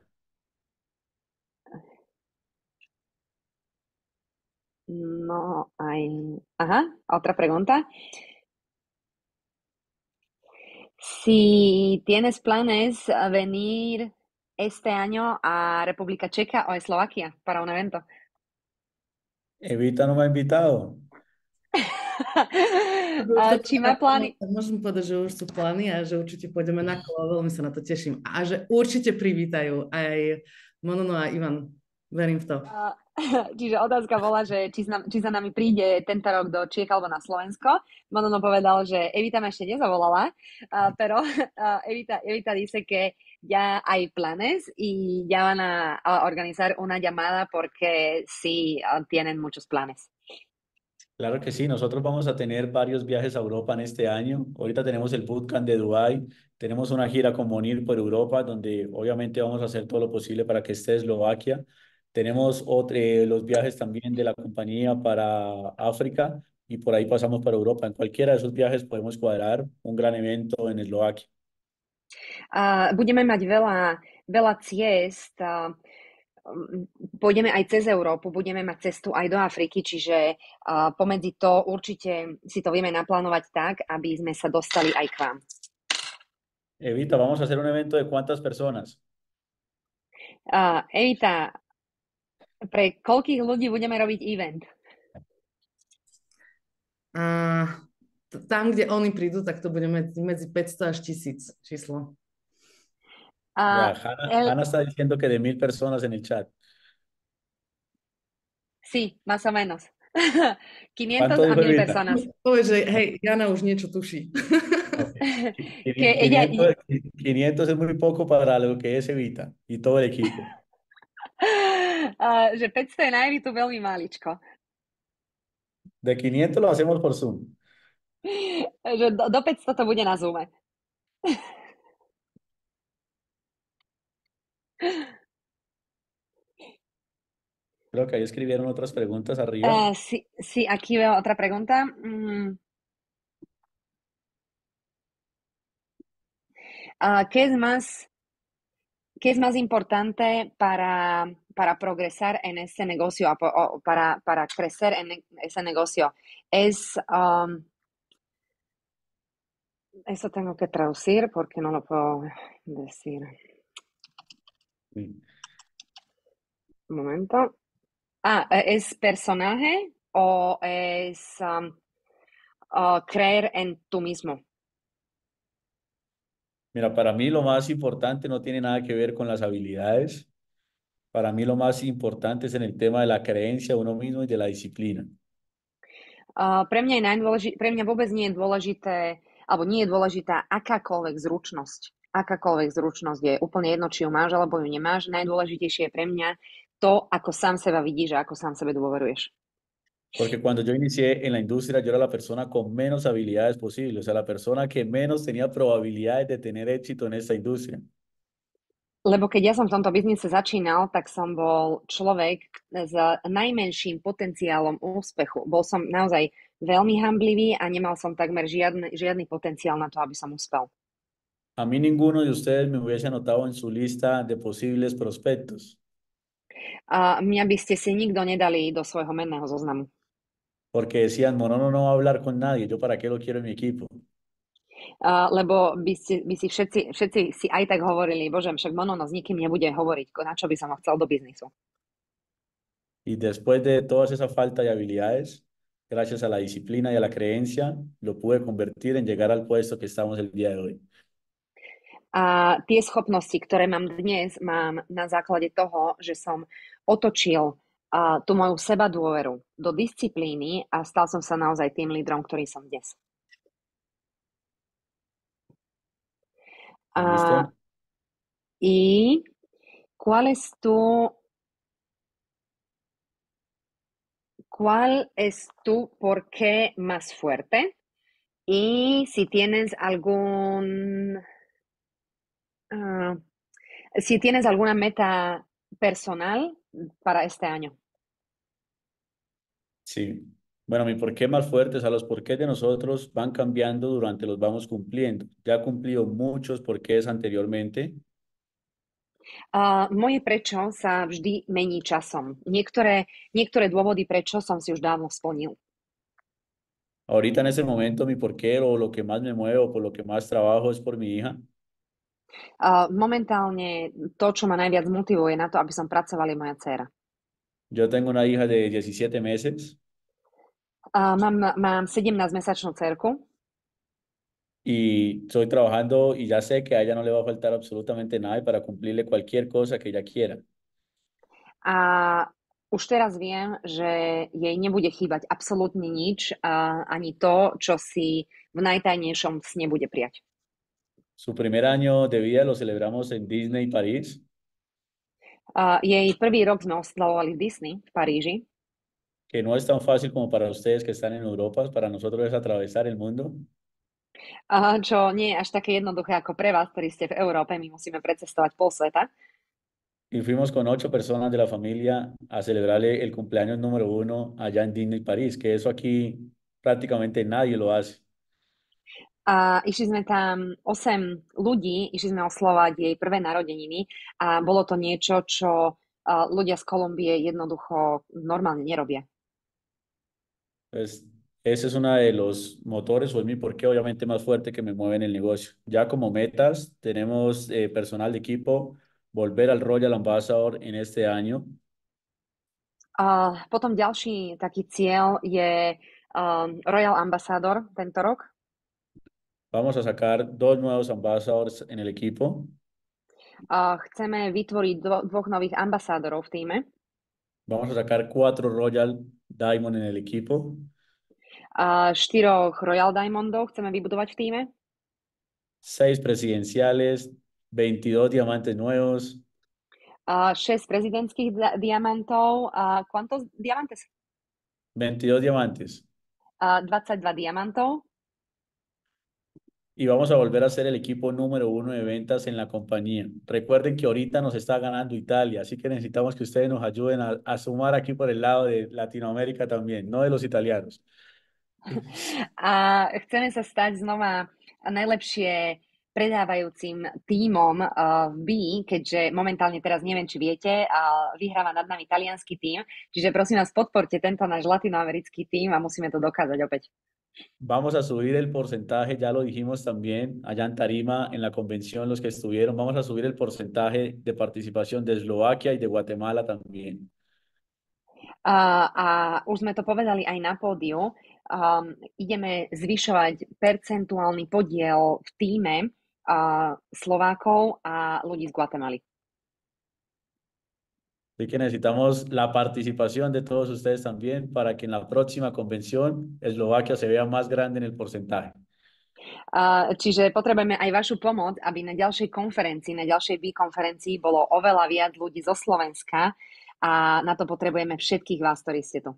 Otra pregunta. Si tienes planes a venir este año a República Checa o Eslovaquia para un evento. Evita no me ha invitado. Či má plány? Môžem povedať, že už sú plány a že určite pôjdeme na kolo, veľmi sa na to teším. A že určite privítajú aj Monono a Ivan. Verím v to. Čiže otázka bola, že či za nami príde tento rok do Čiech alebo na Slovensko. Monono povedal, že Evita ma ešte nezavolala, pero Evita dice que ya hay planes y ya van a organizar una llamada porque sí tienen muchos planes. Claro que sí, nosotros vamos a tener varios viajes a Europa en este año. Ahorita tenemos el Bootcamp de Dubái, tenemos una gira con Monir por Europa, donde obviamente vamos a hacer todo lo posible para que esté Eslovaquia. Tenemos los viajes también de la compañía para África y por ahí pasamos para Europa. En cualquiera de esos viajes podemos cuadrar un gran evento en Eslovaquia. Budeme mať veľa ciest. Pôjdeme aj cez Európu, budeme mať cestu aj do Afriky, čiže pomedzi to určite si to vieme naplánovať tak, aby sme sa dostali aj k vám. Evita, vamos a hacer un evento de cuántas personas. Evita, pre koľkých ľudí budeme robiť event? Tam, kde oni prídu, tak to bude medzi 500 až 1000 číslo. Hanna está diciendo que de 1000 personas en el chat. Sí, más o menos. 500 ¿Cuánto a dijo 1000 Evita? personas. Povedz, že hej, Jana už niečo tuší. Okay. 500 es muy poco para lo que es Evita y todo el equipo. Že 500 je na Evitu veľmi maličko. De 500 lo hacemos por Zoom. Že do 500 to bude na Zoome. Creo que ahí escribieron otras preguntas arriba. Sí, aquí veo otra pregunta. ¿Qué es más importante para progresar en ese negocio, para crecer en ese negocio? Eso tengo que traducir porque no lo puedo decir. Sí. Un momento. ¿Es personaje o es creer en tú mismo? Mira, para mí lo más importante no tiene nada que ver con las habilidades. Para mí lo más importante es en el tema de la creencia de uno mismo y de la disciplina. Pre mňa vôbec nie je dôležité, alebo nie je dôležitá akákoľvek zručnosť. Akákoľvek zručnosť je úplne jedno, či ju máš alebo ju nemáš. Najdôležitejšie je pre mňa to, ako sám seba vidíš a ako sám sebe dôveruješ. Porque cuando yo inicié en la industria, yo era la persona con menos habilidades posibles, o sea, la persona que menos tenía probabilidades de tener éxito en esta industria. Lebo keď ja som v tomto biznise začínal, tak som bol človek s najmenším potenciálom úspechu. Bol som naozaj veľmi hanblivý a nemal som takmer žiadny potenciál na to, aby som uspel. A mí ninguno de ustedes me hubiese anotado en su lista de posibles prospectos. Mňa by ste si nikto nedali do svojho menného zoznamu. Porque decían, Monono no va a hablar con nadie, yo para qué lo quiero en mi equipo. Lebo by si všetci si aj tak hovorili, bože, však Monono s nikým nebude hovoriť, na čo by som ho chcel do biznisu. Y después de todas esa falta de habilidades, gracias a la disciplina y a la creencia, lo pude convertir en llegar al puesto que estamos el día de hoy. A tie schopnosti, ktoré mám dnes, mám na základe toho, že som otočil tú moju sebadôveru do disciplíny a stal som sa naozaj tým lídrom, ktorý som dnes. ¿Listo? ¿Y cuál es tu por qué más fuerte? Y si tienes si tienes alguna meta personal para este año. Sí. Bueno, mi porqué más fuerte, o sea, los porqués de nosotros van cambiando durante los vamos cumpliendo. Ya he cumplido muchos porqués anteriormente. Moje prečo sa vždy mení časom. Niektoré dôvody, prečo som si už dávno splnil. Ahorita en ese momento mi porqué o lo que más me mueve o por lo que más trabajo es por mi hija. Momentálne to, čo ma najviac motivuje na to, aby som pracovala, je moja dcéra. Yo tengo una hija de 17 meses Mám 17-mesačnú dcerku y estoy trabajando y ya sé que a ella no le va a faltar absolutamente nada y para cumplirle cualquier cosa que ella quiera. a už teraz viem, že jej nebude chýbať absolútne nič, ani to, čo si v najtajnejšom sne bude prijať. Su primer año de vida lo celebramos en Disney París, Jej prvý rok sme oslavovali v Disney v Paríži, que no es tan fácil como para ustedes que están en Europa, para nosotros es atravesar el mundo. čo nie je až také jednoduché ako pre vás, ktorí ste v Európe. My musíme precestovať pol sveta. Y fuimos con 8 personas de la familia a celebrarle el cumpleaños número 1 allá en Disney París, que eso aquí prácticamente nadie lo hace. A išli sme tam 8 ľudí, išli sme oslovať jej prvé narodeniny a bolo to niečo, čo ľudia z Kolumbie jednoducho normálne nerobia. Pues ese es uno de los motores o es mi porqué obviamente más fuerte que me mueve en el negocio. Ya como metas tenemos personal de equipo, volver al Royal Ambassador en este año. Potom ďalší taký cieľ je Royal Ambassador tento rok. Vamos a sacar 2 nuevos ambassadors en el equipo. Chceme vytvoriť dvoch nových ambasádorov v tíme. Vamos a sacar 4 Royal Diamond en el equipo. 4 Royal Diamondov chceme vybudovať v tíme. 6 presidenciales, 22 diamantes nuevos. 6 prezidentských diamantov. ¿Cuántos diamantes? 22 diamantes. 22 diamantov. Y vamos a volver a ser el equipo número 1 de ventas en la compañía. Recuerden que ahorita nos está ganando Italia, así que necesitamos que ustedes nos ayuden a sumar aquí por el lado de Latinoamérica también, no de los italianos. A chceme sa stať znova najlepšie predávajúcim tímom v BI, keďže momentálne teraz neviem, či viete, vyhráva nad nami taliansky tím, čiže prosím vás, podporte tento náš latinoamerický tím a musíme to dokázať opäť. Vamos a subir el porcentaje, ya lo dijimos también allá en Tarima, en la convención, los que estuvieron, vamos a subir el porcentaje de participación de Eslovaquia y de Guatemala también. A už sme to povedali aj na pódiu, ideme zvyšovať percentuálny podiel v tíme Slovákov a ľudí z Guatemaly. Así que necesitamos la participación de todos ustedes también para que en la próxima convención Eslovaquia se vea más grande en el porcentaje. Čiže potrebujeme aj vašu pomoc, aby na ďalšej konferencii, na ďalšej B-konferencii bolo oveľa viac ľudí zo Slovenska a na to potrebujeme všetkých vás, ktorí ste tu.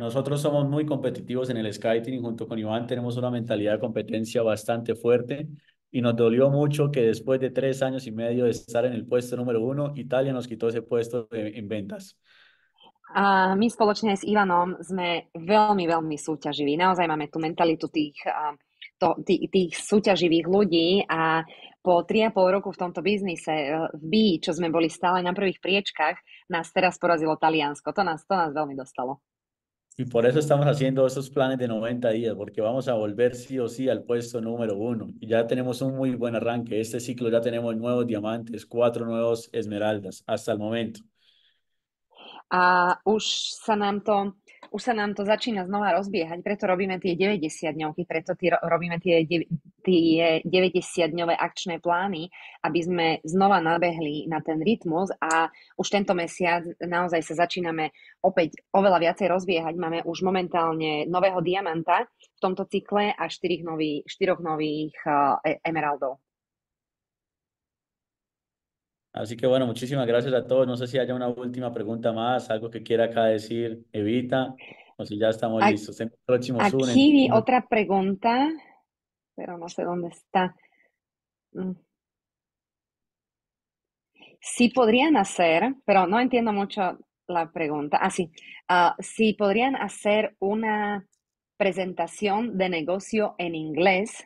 Nosotros somos muy competitivos en el SkyTeam y junto con Iván tenemos una mentalidad de competencia bastante fuerte y nos dolió mucho que después de 3 años y medio de estar en el puesto número 1, Italia nos quitó ese puesto en ventas. A my spoločne s Ivanom sme veľmi, veľmi súťaživí. Naozaj máme tú mentalitu tých súťaživých ľudí a po 3,5 roku v tomto biznise v BI, čo sme boli stále na prvých priečkách, nás teraz porazilo Taliansko. To nás veľmi dostalo. Y por eso estamos haciendo estos planes de 90 días, porque vamos a volver sí o sí al puesto número 1. Y ya tenemos un muy buen arranque. Este ciclo ya tenemos nuevos diamantes, 4 nuevos esmeraldas hasta el momento. A už sa nám to začína znova rozbiehať, preto robíme tie 90-dňovky, preto robíme tie 90-dňové akčné plány, aby sme znova nabehli na ten rytmus a už tento mesiac naozaj sa začíname opäť oveľa viacej rozbiehať. Máme už momentálne nového diamanta v tomto cykle a 4 nových emeraldov. Así que bueno, muchísimas gracias a todos. No sé si haya una última pregunta más, algo que quiera acá decir Evita, o si ya estamos listos. En el próximo Zoom. Aquí vi otra pregunta, pero no sé dónde está. Si podrían hacer, pero no entiendo mucho la pregunta. Sí. Si podrían hacer una presentación de negocio en inglés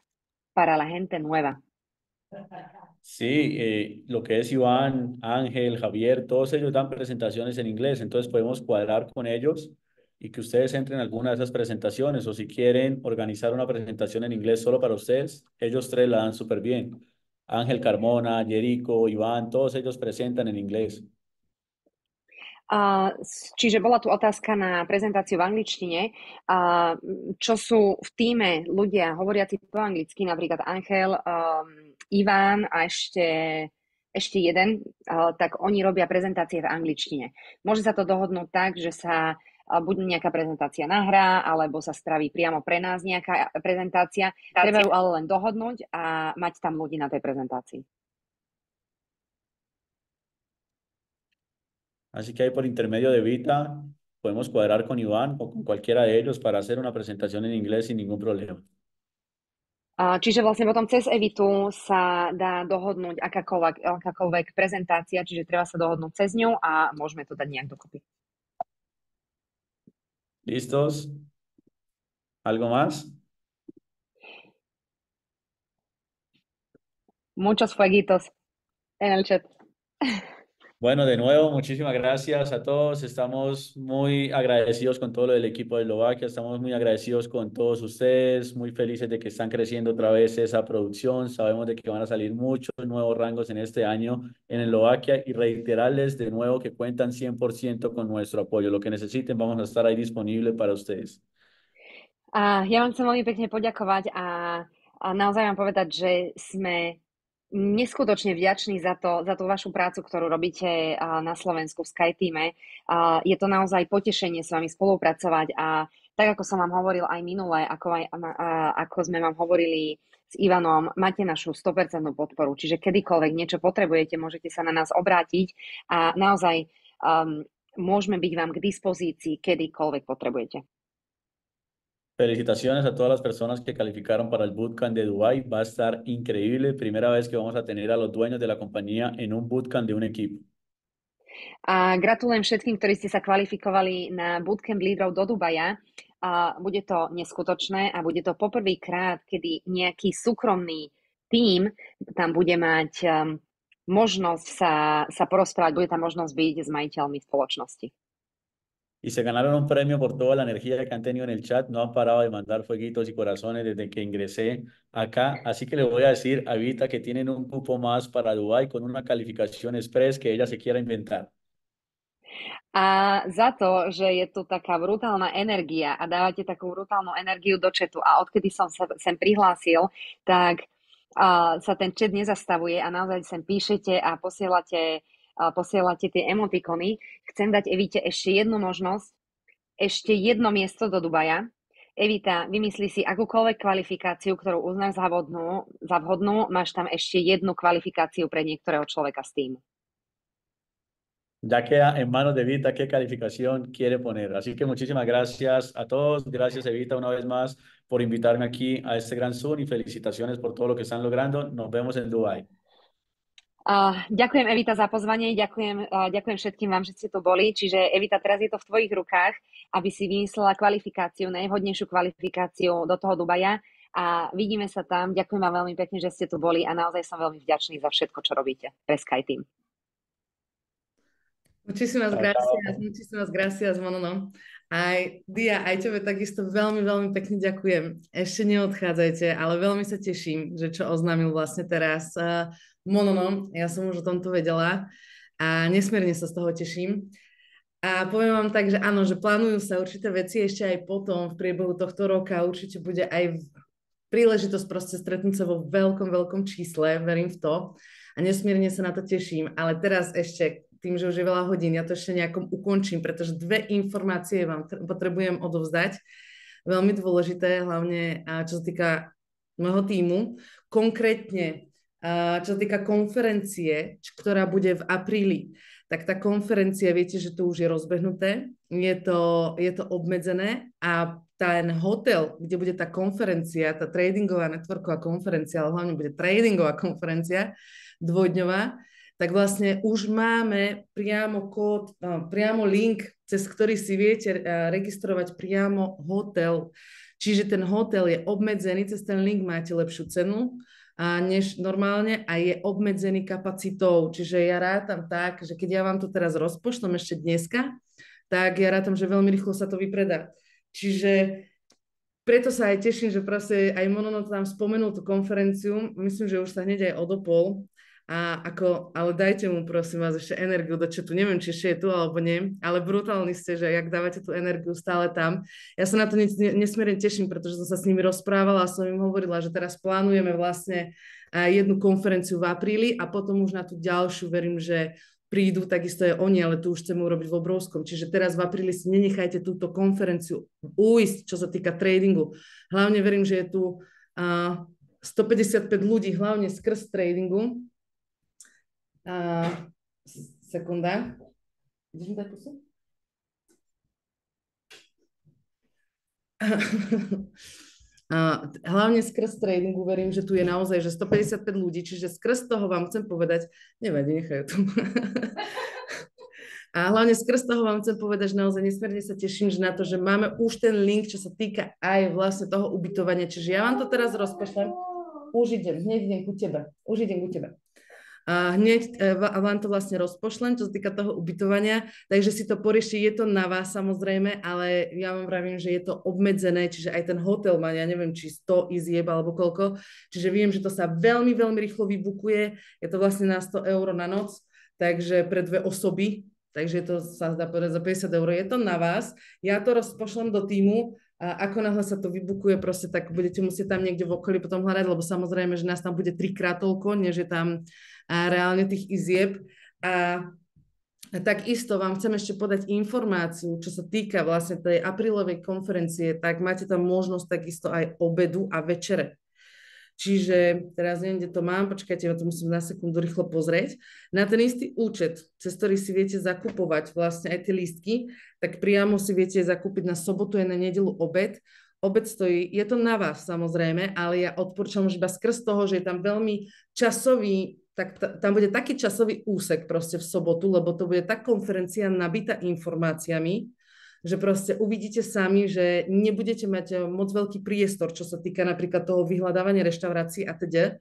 para la gente nueva. Sí, lo que es Iván, Ángel, Javier, todos ellos dan presentaciones en inglés, entonces podemos cuadrar con ellos y que ustedes entren en alguna de esas presentaciones o si quieren organizar una presentación en inglés solo para ustedes, ellos tres la dan súper bien. Ángel Carmona, Jerico, Iván, todos ellos presentan en inglés. Čiže bola tu otázka na prezentáciu v angličtine. Čo sú v tíme ľudia hovoriaci po anglicky, napríklad Angel, Iván a ešte jeden, tak oni robia prezentácie v angličtine. Môže sa to dohodnúť tak, že sa buď nejaká prezentácia nahrá, alebo sa spraví priamo pre nás nejaká prezentácia. Treba ju ale len dohodnúť a mať tam ľudí na tej prezentácii. Así que ahí por intermedio de Vita podemos cuadrar con Iván o con cualquiera de ellos para hacer una presentación en inglés sin ningún problema. Čiže vlastne potom cez Evitu sa dá dohodnúť akákoľvek prezentácia, čiže treba sa dohodnúť cez ňu a môžeme to dať nejak dokopy. ¿Listos? ¿Algo más? Muchos fueguitos en el chat. Bueno, de nuevo, muchísimas gracias a todos. Estamos muy agradecidos con todo lo del equipo de Eslovaquia. Estamos muy agradecidos con todos ustedes, muy felices de que están creciendo otra vez esa producción. Sabemos de que van a salir muchos nuevos rangos en este año en Eslovaquia y reiterarles de nuevo que cuentan 100% con nuestro apoyo. Lo que necesiten, vamos a estar ahí disponible para ustedes. Ja vám chcem veľmi pekne poďakovať a naozaj vám povedať, že sme neskutočne vďační za tú vašu prácu, ktorú robíte na Slovensku v SkyTeame. Je to naozaj potešenie s vami spolupracovať a tak, ako som vám hovoril aj minule, ako sme vám hovorili s Ivanom, máte našu 100% podporu, čiže kedykoľvek niečo potrebujete, môžete sa na nás obrátiť a naozaj môžeme byť vám k dispozícii, kedykoľvek potrebujete. Felicitaciones a todas las personas que calificaron para el bootcamp de Dubái. Va a estar increíble. Primera vez que vamos a tener a los dueños de la compañía en un bootcamp de un equipo. A gratulujem všetkým, ktorí ste sa kvalifikovali na bootcamp lídrov do Dubaja. Bude to neskutočné a bude to poprvýkrát, kedy nejaký súkromný tím tam bude mať možnosť sa porozprávať, bude tam možnosť byť s majiteľmi spoločnosti. Y se ganaron un premio por toda la energía que han tenido en el chat. No han parado de mandar fueguitos y corazones desde que ingresé acá. Así que le voy a decir a Vita que tienen un cupo más para Dubái con una calificación express que ella se quiera inventar. A za to, že je tu taká brutálna energia a dávate takú brutálnu energiu do chatu a odkedy som sa sem prihlásil, tak sa ten chat nezastavuje a naozaj sem píšete a posielate tie emotikony. Chcem dať Evite ešte jednu možnosť, ešte jedno miesto do Dubaja. Evita, vymyslí si akúkoľvek kvalifikáciu, ktorú uznáš za vhodnú, máš tam ešte jednu kvalifikáciu pre niektorého človeka z týmu. Ya queda en manos de Evita qué calificación quiere poner. Así que muchísimas gracias a todos. Gracias, Evita, una vez más por invitarme aquí a este gran Zoom y felicitaciones por todo lo que están logrando. Nos vemos en Dubái. Ďakujem, Evita, za pozvanie. Ďakujem všetkým vám, že ste tu boli. Čiže, Evita, teraz je to v tvojich rukách, aby si vymyslela kvalifikáciu, najvhodnejšiu kvalifikáciu do toho Dubaja. A vidíme sa tam. Ďakujem vám veľmi pekne, že ste tu boli a naozaj som veľmi vďačný za všetko, čo robíte pre SkyTeam. Muchísimas gracias, Monono. Aj Dia, aj tebe takisto veľmi, veľmi pekne ďakujem. Ešte neodchádzajte, ale veľmi sa teším, že čo oznámil vlastne teraz Monono. Ja som už o tomto vedela a nesmierne sa z toho teším. A poviem vám tak, že áno, že plánujú sa určité veci ešte aj potom v priebehu tohto roka. Určite bude aj príležitosť proste stretnúť sa vo veľkom čísle, verím v to. A nesmierne sa na to teším. Ale teraz ešte tým, že už je veľa hodín, ja to ešte nejakom ukončím, pretože dve informácie vám potrebujem odovzdať. Veľmi dôležité, hlavne čo sa týka môjho tímu. Konkrétne, čo sa týka konferencie, ktorá bude v apríli. Tak tá konferencia, viete, že to už je rozbehnuté, je to obmedzené a ten hotel, kde bude tá konferencia, tá tradingová networková konferencia, ale hlavne bude tradingová konferencia, dvojdňová, tak vlastne už máme priamo kód, priamo link, cez ktorý si viete registrovať priamo hotel. Čiže ten hotel je obmedzený, cez ten link máte lepšiu cenu než normálne a je obmedzený kapacitou. Čiže ja rátam tak, že keď ja vám to teraz rozpošlem ešte dneska, tak ja rátam, že veľmi rýchlo sa to vypredá. Čiže preto sa aj teším, že proste aj Monono tam spomenul tú konferenciu, myslím, že už sa hneď aj odopol, ale dajte mu prosím vás ešte energiu do chatu, neviem, či ešte je tu alebo nie, ale brutálni ste, že jak dávate tú energiu stále tam. Ja sa na to nesmierne teším, pretože som sa s nimi rozprávala a som im hovorila, že teraz plánujeme vlastne jednu konferenciu v apríli a potom už na tú ďalšiu verím, že prídu, takisto je oni, ale tu už chceme urobiť v obrovskom. Čiže teraz v apríli si nenechajte túto konferenciu uísť, čo sa týka tradingu. Hlavne verím, že je tu 155 ľudí, hlavne skrz tradingu. Sekunda. Ideš mi dať pusu? Hlavne skrz tradingu verím, že tu je naozaj že 155 ľudí, čiže skrz toho vám chcem povedať, nevadí, nechajú tu. A hlavne skrz toho vám chcem povedať, že naozaj nesmierne sa teším, že na to, že máme už ten link, čo sa týka aj vlastne toho ubytovania. Čiže ja vám to teraz rozpošlem. Hneď idem ku tebe. A hneď vám to vlastne rozpošlem, čo sa týka toho ubytovania, takže si to poriešte, je to na vás samozrejme, ale ja vám vravím, že je to obmedzené, čiže aj ten hotel má, ja neviem, či 100 izieb alebo koľko, čiže viem, že to sa veľmi, veľmi rýchlo vybukuje, je to vlastne na 100 eur na noc, takže pre 2 osoby, takže to sa dá povedať za 50 eur, je to na vás, ja to rozpošlem do týmu, a ako náhle sa to vybukuje, proste tak budete musieť tam niekde v okolí potom hľadať, lebo samozrejme, že nás tam bude 3-krát toľko, než je tam reálne tých izieb. A takisto vám chcem ešte podať informáciu, čo sa týka vlastne tej aprílovej konferencie, tak máte tam možnosť takisto aj obedu a večere. Čiže teraz neviem, kde to mám, počkajte, ja to musím na sekundu rýchlo pozrieť. Na ten istý účet, cez ktorý si viete zakupovať vlastne aj tie lístky, tak priamo si viete zakúpiť na sobotu aj na nedeľu obed. Obed stojí, je to na vás samozrejme, ale ja odporúčam už iba skrz toho, že je tam veľmi časový, tak tam bude taký časový úsek proste v sobotu, lebo to bude tá konferencia nabitá informáciami, že proste uvidíte sami, že nebudete mať moc veľký priestor, čo sa týka napríklad toho vyhľadávania reštaurácií a teda.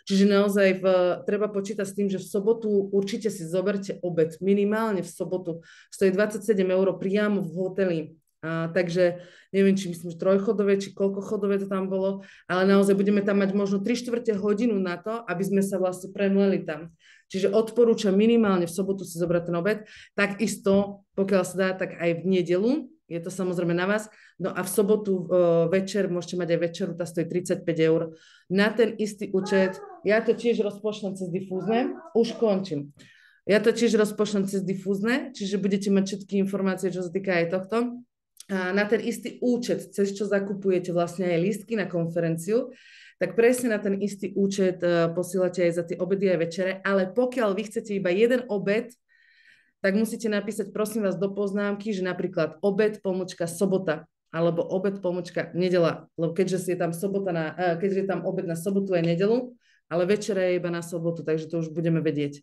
Čiže naozaj treba počítať s tým, že v sobotu určite si zoberte obed. Minimálne v sobotu stojí 27 eur priamo v hoteli. Takže neviem, či myslím, že 3-chodové, či koľko chodové to tam bolo, ale naozaj budeme tam mať možno 3/4 hodinu na to, aby sme sa vlastne premleli tam. Čiže odporúčam minimálne v sobotu si zobrať ten obed, takisto, pokiaľ sa dá, tak aj v nedelu, je to samozrejme na vás, no a v sobotu večer môžete mať aj večeru, tá stojí 35 eur. Na ten istý účet, ja to tiež rozpošlem cez difúzne, už končím. Ja to tiež rozpošlem cez difúzne, čiže budete mať všetky informácie, čo sa týka aj tohto. A na ten istý účet, cez čo zakupujete vlastne aj lístky na konferenciu, tak presne na ten istý účet posielate aj za tie obedy a večere, ale pokiaľ vy chcete iba jeden obed, tak musíte napísať prosím vás do poznámky, že napríklad obed / sobota, alebo obed / nedela, lebo keďže je tam keďže je tam obed na sobotu aj nedelu, ale večera je iba na sobotu, takže to už budeme vedieť.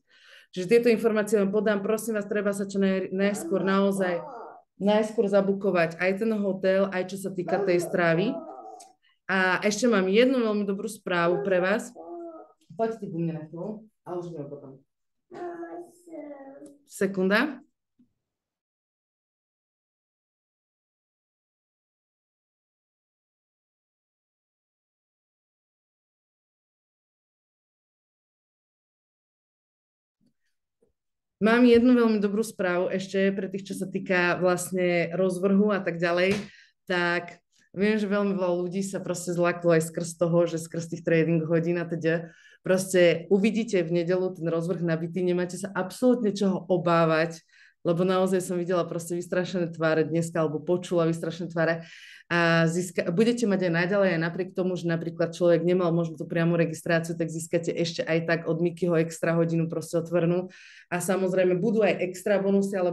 Čiže tieto informácie vám podám, prosím vás, treba sa čo najskôr naozaj zabukovať aj ten hotel, aj čo sa týka tej strávy. A ešte mám jednu veľmi dobrú správu pre vás. Poďte ku mne na chvíľu, a už budeme potom. Sekunda. Mám jednu veľmi dobrú správu ešte pre tých, čo sa týka vlastne rozvrhu a tak ďalej. Tak viem, že veľmi veľa ľudí sa proste zlaklo aj skrz toho, že skrz tých trading hodín a teda. Proste uvidíte v nedeľu ten rozvrh nabitý, nemáte sa absolútne čoho obávať, lebo naozaj som videla proste vystrašené tváre dneska, alebo počula vystrašené tváre a budete mať aj naďalej, aj napriek tomu, že napríklad človek nemal možno tú priamu registráciu, tak získate ešte aj tak od Mikyho extra hodinu proste otvorenú a samozrejme budú aj extra bonusy, ale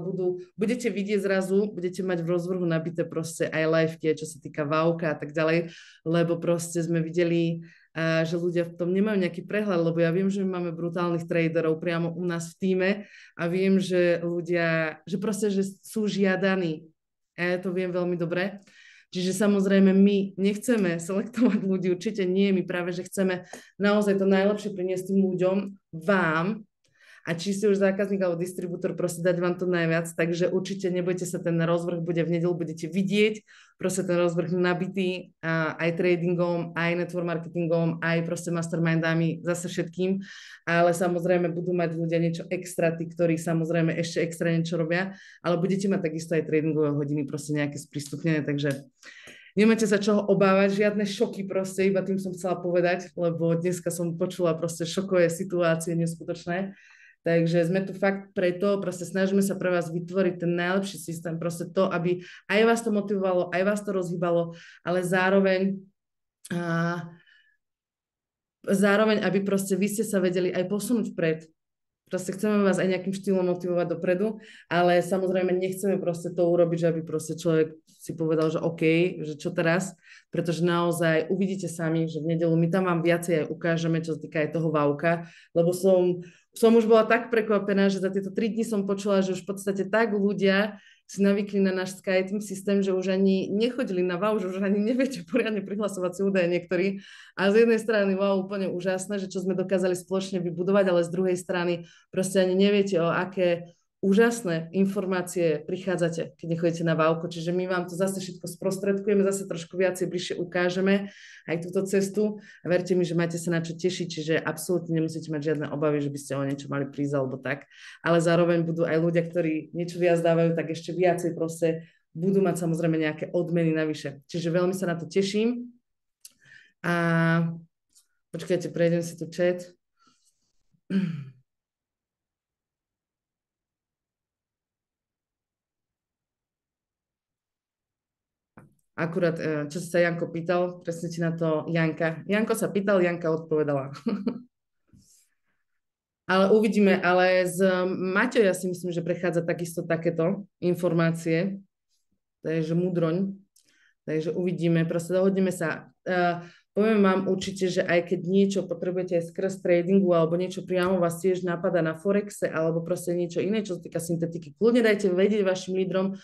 budete vidieť zrazu, budete mať v rozvrhu nabité proste aj liveky, čo sa týka Vauka a tak ďalej, lebo proste sme videli, že ľudia v tom nemajú nejaký prehľad, lebo ja viem, že my máme brutálnych traderov priamo u nás v tíme a viem, že ľudia, že proste, že sú žiadaní. Ja to viem veľmi dobre. Čiže samozrejme my nechceme selektovať ľudí, určite nie, my práve, že chceme naozaj to najlepšie priniesť tým ľuďom, vám, a či si už zákazník alebo distribútor, proste dať vám to najviac, takže určite nebojte sa, ten rozvrh bude v nedeľu, budete vidieť, proste ten rozvrh nabitý aj tradingom, aj network marketingom, aj proste mastermindami, zase všetkým, ale samozrejme budú mať ľudia niečo extra, tí, ktorí samozrejme ešte extra niečo robia, ale budete mať takisto aj tradingové hodiny, proste nejaké sprístupnené, takže nemáte sa čoho obávať, žiadne šoky proste, iba tým som chcela povedať, lebo dneska som počula proste šokové situácie neskutočné. Takže sme tu fakt preto, proste snažíme sa pre vás vytvoriť ten najlepší systém, proste to, aby aj vás to motivovalo, aj vás to rozhýbalo, ale zároveň, aby proste vy ste sa vedeli aj posunúť vpred. Proste chceme vás aj nejakým štýlom motivovať dopredu, ale samozrejme nechceme proste to urobiť, že aby proste človek si povedal, že OK, že čo teraz, pretože naozaj uvidíte sami, že v nedeľu my tam vám viacej aj ukážeme, čo sa týka aj toho vauka, lebo som už bola tak prekvapená, že za tieto 3 dni som počula, že už v podstate tak ľudia si navykli na náš SkyTeam systém, že už ani nechodili na wow, že už ani neviete poriadne prihlasovacie údaje niektorí. A z jednej strany wow, úplne úžasné, že čo sme dokázali spoločne vybudovať, ale z druhej strany proste ani neviete, o aké úžasné informácie prichádzate, keď nechodíte na Vauko. Čiže my vám to zase všetko sprostredkujeme, zase trošku viacej bližšie ukážeme aj túto cestu. A verte mi, že máte sa na čo tešiť, čiže absolútne nemusíte mať žiadne obavy, že by ste o niečo mali prísť alebo tak. Ale zároveň budú aj ľudia, ktorí niečo viac dávajú, tak ešte viacej proste budú mať samozrejme nejaké odmeny navyše. Čiže veľmi sa na to teším. A počkajte, prejdem si tu chat. Akurát, čo sa Janko pýtal, presne ti na to Janka. Janko sa pýtal, Janka odpovedala. Ale uvidíme, ale z Maťo, ja si myslím, že prechádza takisto takéto informácie, takže mudroň, takže uvidíme, proste dohodneme sa. Poviem vám určite, že aj keď niečo potrebujete aj skrz tradingu alebo niečo priamo vás tiež napadá na Forexe alebo proste niečo iné, čo sa týka syntetiky, kľudne dajte vedieť vašim lídrom,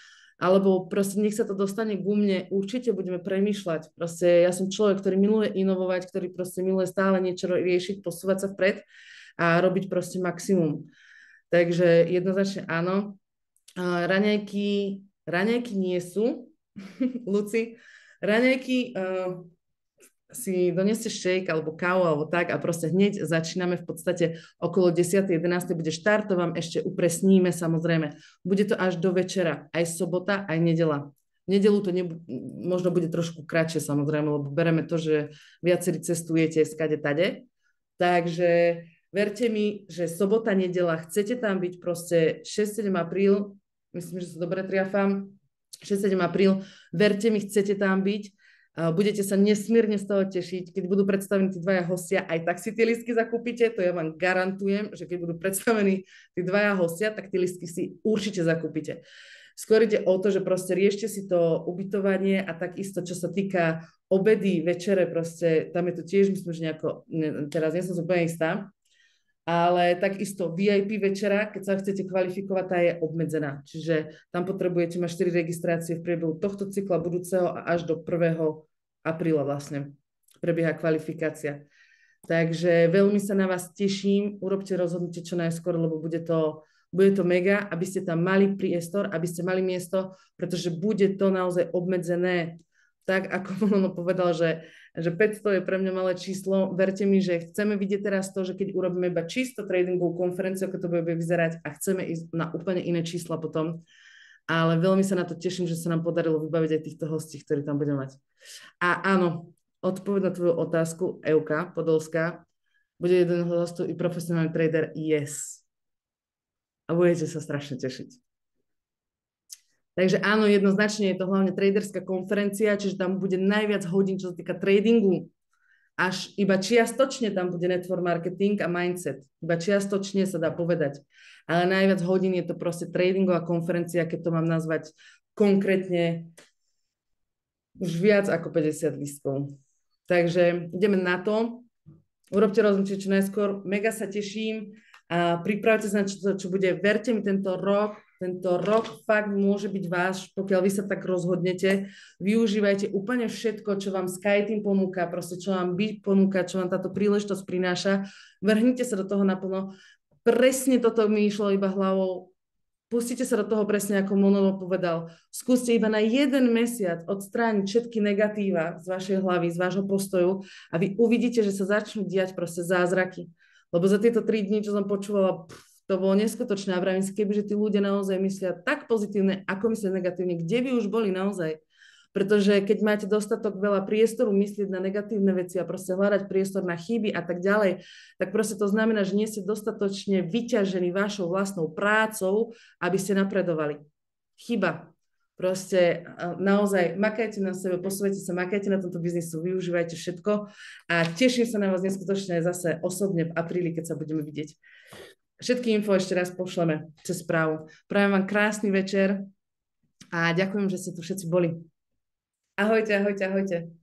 alebo proste nech sa to dostane ku mne, určite budeme premýšľať. Proste ja som človek, ktorý miluje inovovať, ktorý proste miluje stále niečo riešiť, posúvať sa vpred a robiť proste maximum. Takže jednoznačne áno. Raňajky nie sú, Luci, raňajky si doneste shake alebo kávu alebo tak a proste hneď začíname v podstate okolo 10. 11. bude štart, to vám ešte upresníme samozrejme. Bude to až do večera, aj sobota, aj nedela. V nedelu to možno bude trošku kratšie samozrejme, lebo bereme to, že viacerí cestujete skade tade. Takže verte mi, že sobota, nedela, chcete tam byť proste 6-7 apríl, myslím, že sa dobre triafam, 6-7 apríl, verte mi, chcete tam byť. Budete sa nesmierne z toho tešiť, keď budú predstavení tí dvaja hostia, aj tak si tie listky zakúpite, to ja vám garantujem, že keď budú predstavení tí dvaja hostia, tak tie listky si určite zakúpite. Skôr ide o to, že proste riešte si to ubytovanie a takisto, čo sa týka obedy, večere, proste tam je to tiež, myslím, že nejako, teraz nie som úplne istá, ale takisto VIP večera, keď sa chcete kvalifikovať, tá je obmedzená. Čiže tam potrebujete mať 4 registrácie v priebehu tohto cykla budúceho a až do 1. apríla vlastne prebieha kvalifikácia. Takže veľmi sa na vás teším, urobte rozhodnutie čo najskôr, lebo bude to mega, aby ste tam mali priestor, aby ste mali miesto, pretože bude to naozaj obmedzené. Tak ako ono povedal, že 500 je pre mňa malé číslo. Verte mi, že chceme vidieť teraz to, že keď urobíme iba čisto tradingovú konferenciu, ako to bude vyzerať a chceme ísť na úplne iné čísla potom. Ale veľmi sa na to teším, že sa nám podarilo vybaviť aj týchto hostí, ktorí tam budeme mať. A áno, odpoveď na tvoju otázku, Euka Podolská, bude jeden z hostov i profesionálny trader, yes. A budete sa strašne tešiť. Takže áno, jednoznačne je to hlavne traderská konferencia, čiže tam bude najviac hodín, čo sa týka tradingu. Až iba čiastočne tam bude network marketing a mindset. Iba čiastočne sa dá povedať. Ale najviac hodín je to proste tradingová konferencia, keď to mám nazvať konkrétne už viac ako 50 lístkov. Takže ideme na to. Urobte rozhodnutie čo najskôr. Mega sa teším a pripravte sa na čo bude. Verte mi, tento rok fakt môže byť váš, pokiaľ vy sa tak rozhodnete. Využívajte úplne všetko, čo vám SkyTeam ponúka, proste čo vám BIT ponúka, čo vám táto príležitosť prináša. Vrhnite sa do toho naplno. presne toto mi išlo iba hlavou. Pustite sa do toho presne, ako Monolo povedal. Skúste iba na 1 mesiac odstrániť všetky negatíva z vašej hlavy, z vášho postoju a vy uvidíte, že sa začnú diať proste zázraky. Lebo za tieto 3 dní, čo som počúvala, to bolo neskutočné. A vravím si, kebyže tí ľudia naozaj myslia tak pozitívne, ako myslia negatívne, kde by už boli naozaj. Pretože keď máte dostatok veľa priestoru myslieť na negatívne veci a proste hľadať priestor na chyby a tak ďalej, tak proste to znamená, že nie ste dostatočne vyťažení vašou vlastnou prácou, aby ste napredovali. Chyba. Proste naozaj makajte na sebe, posúvajte sa, makajte na tomto biznisu, využívajte všetko a teším sa na vás neskutočne zase osobne v apríli, keď sa budeme vidieť. Všetky info ešte raz pošleme cez správu. Prajem vám krásny večer a ďakujem, že ste tu všetci boli. Ahojte, ahojte, ahojte.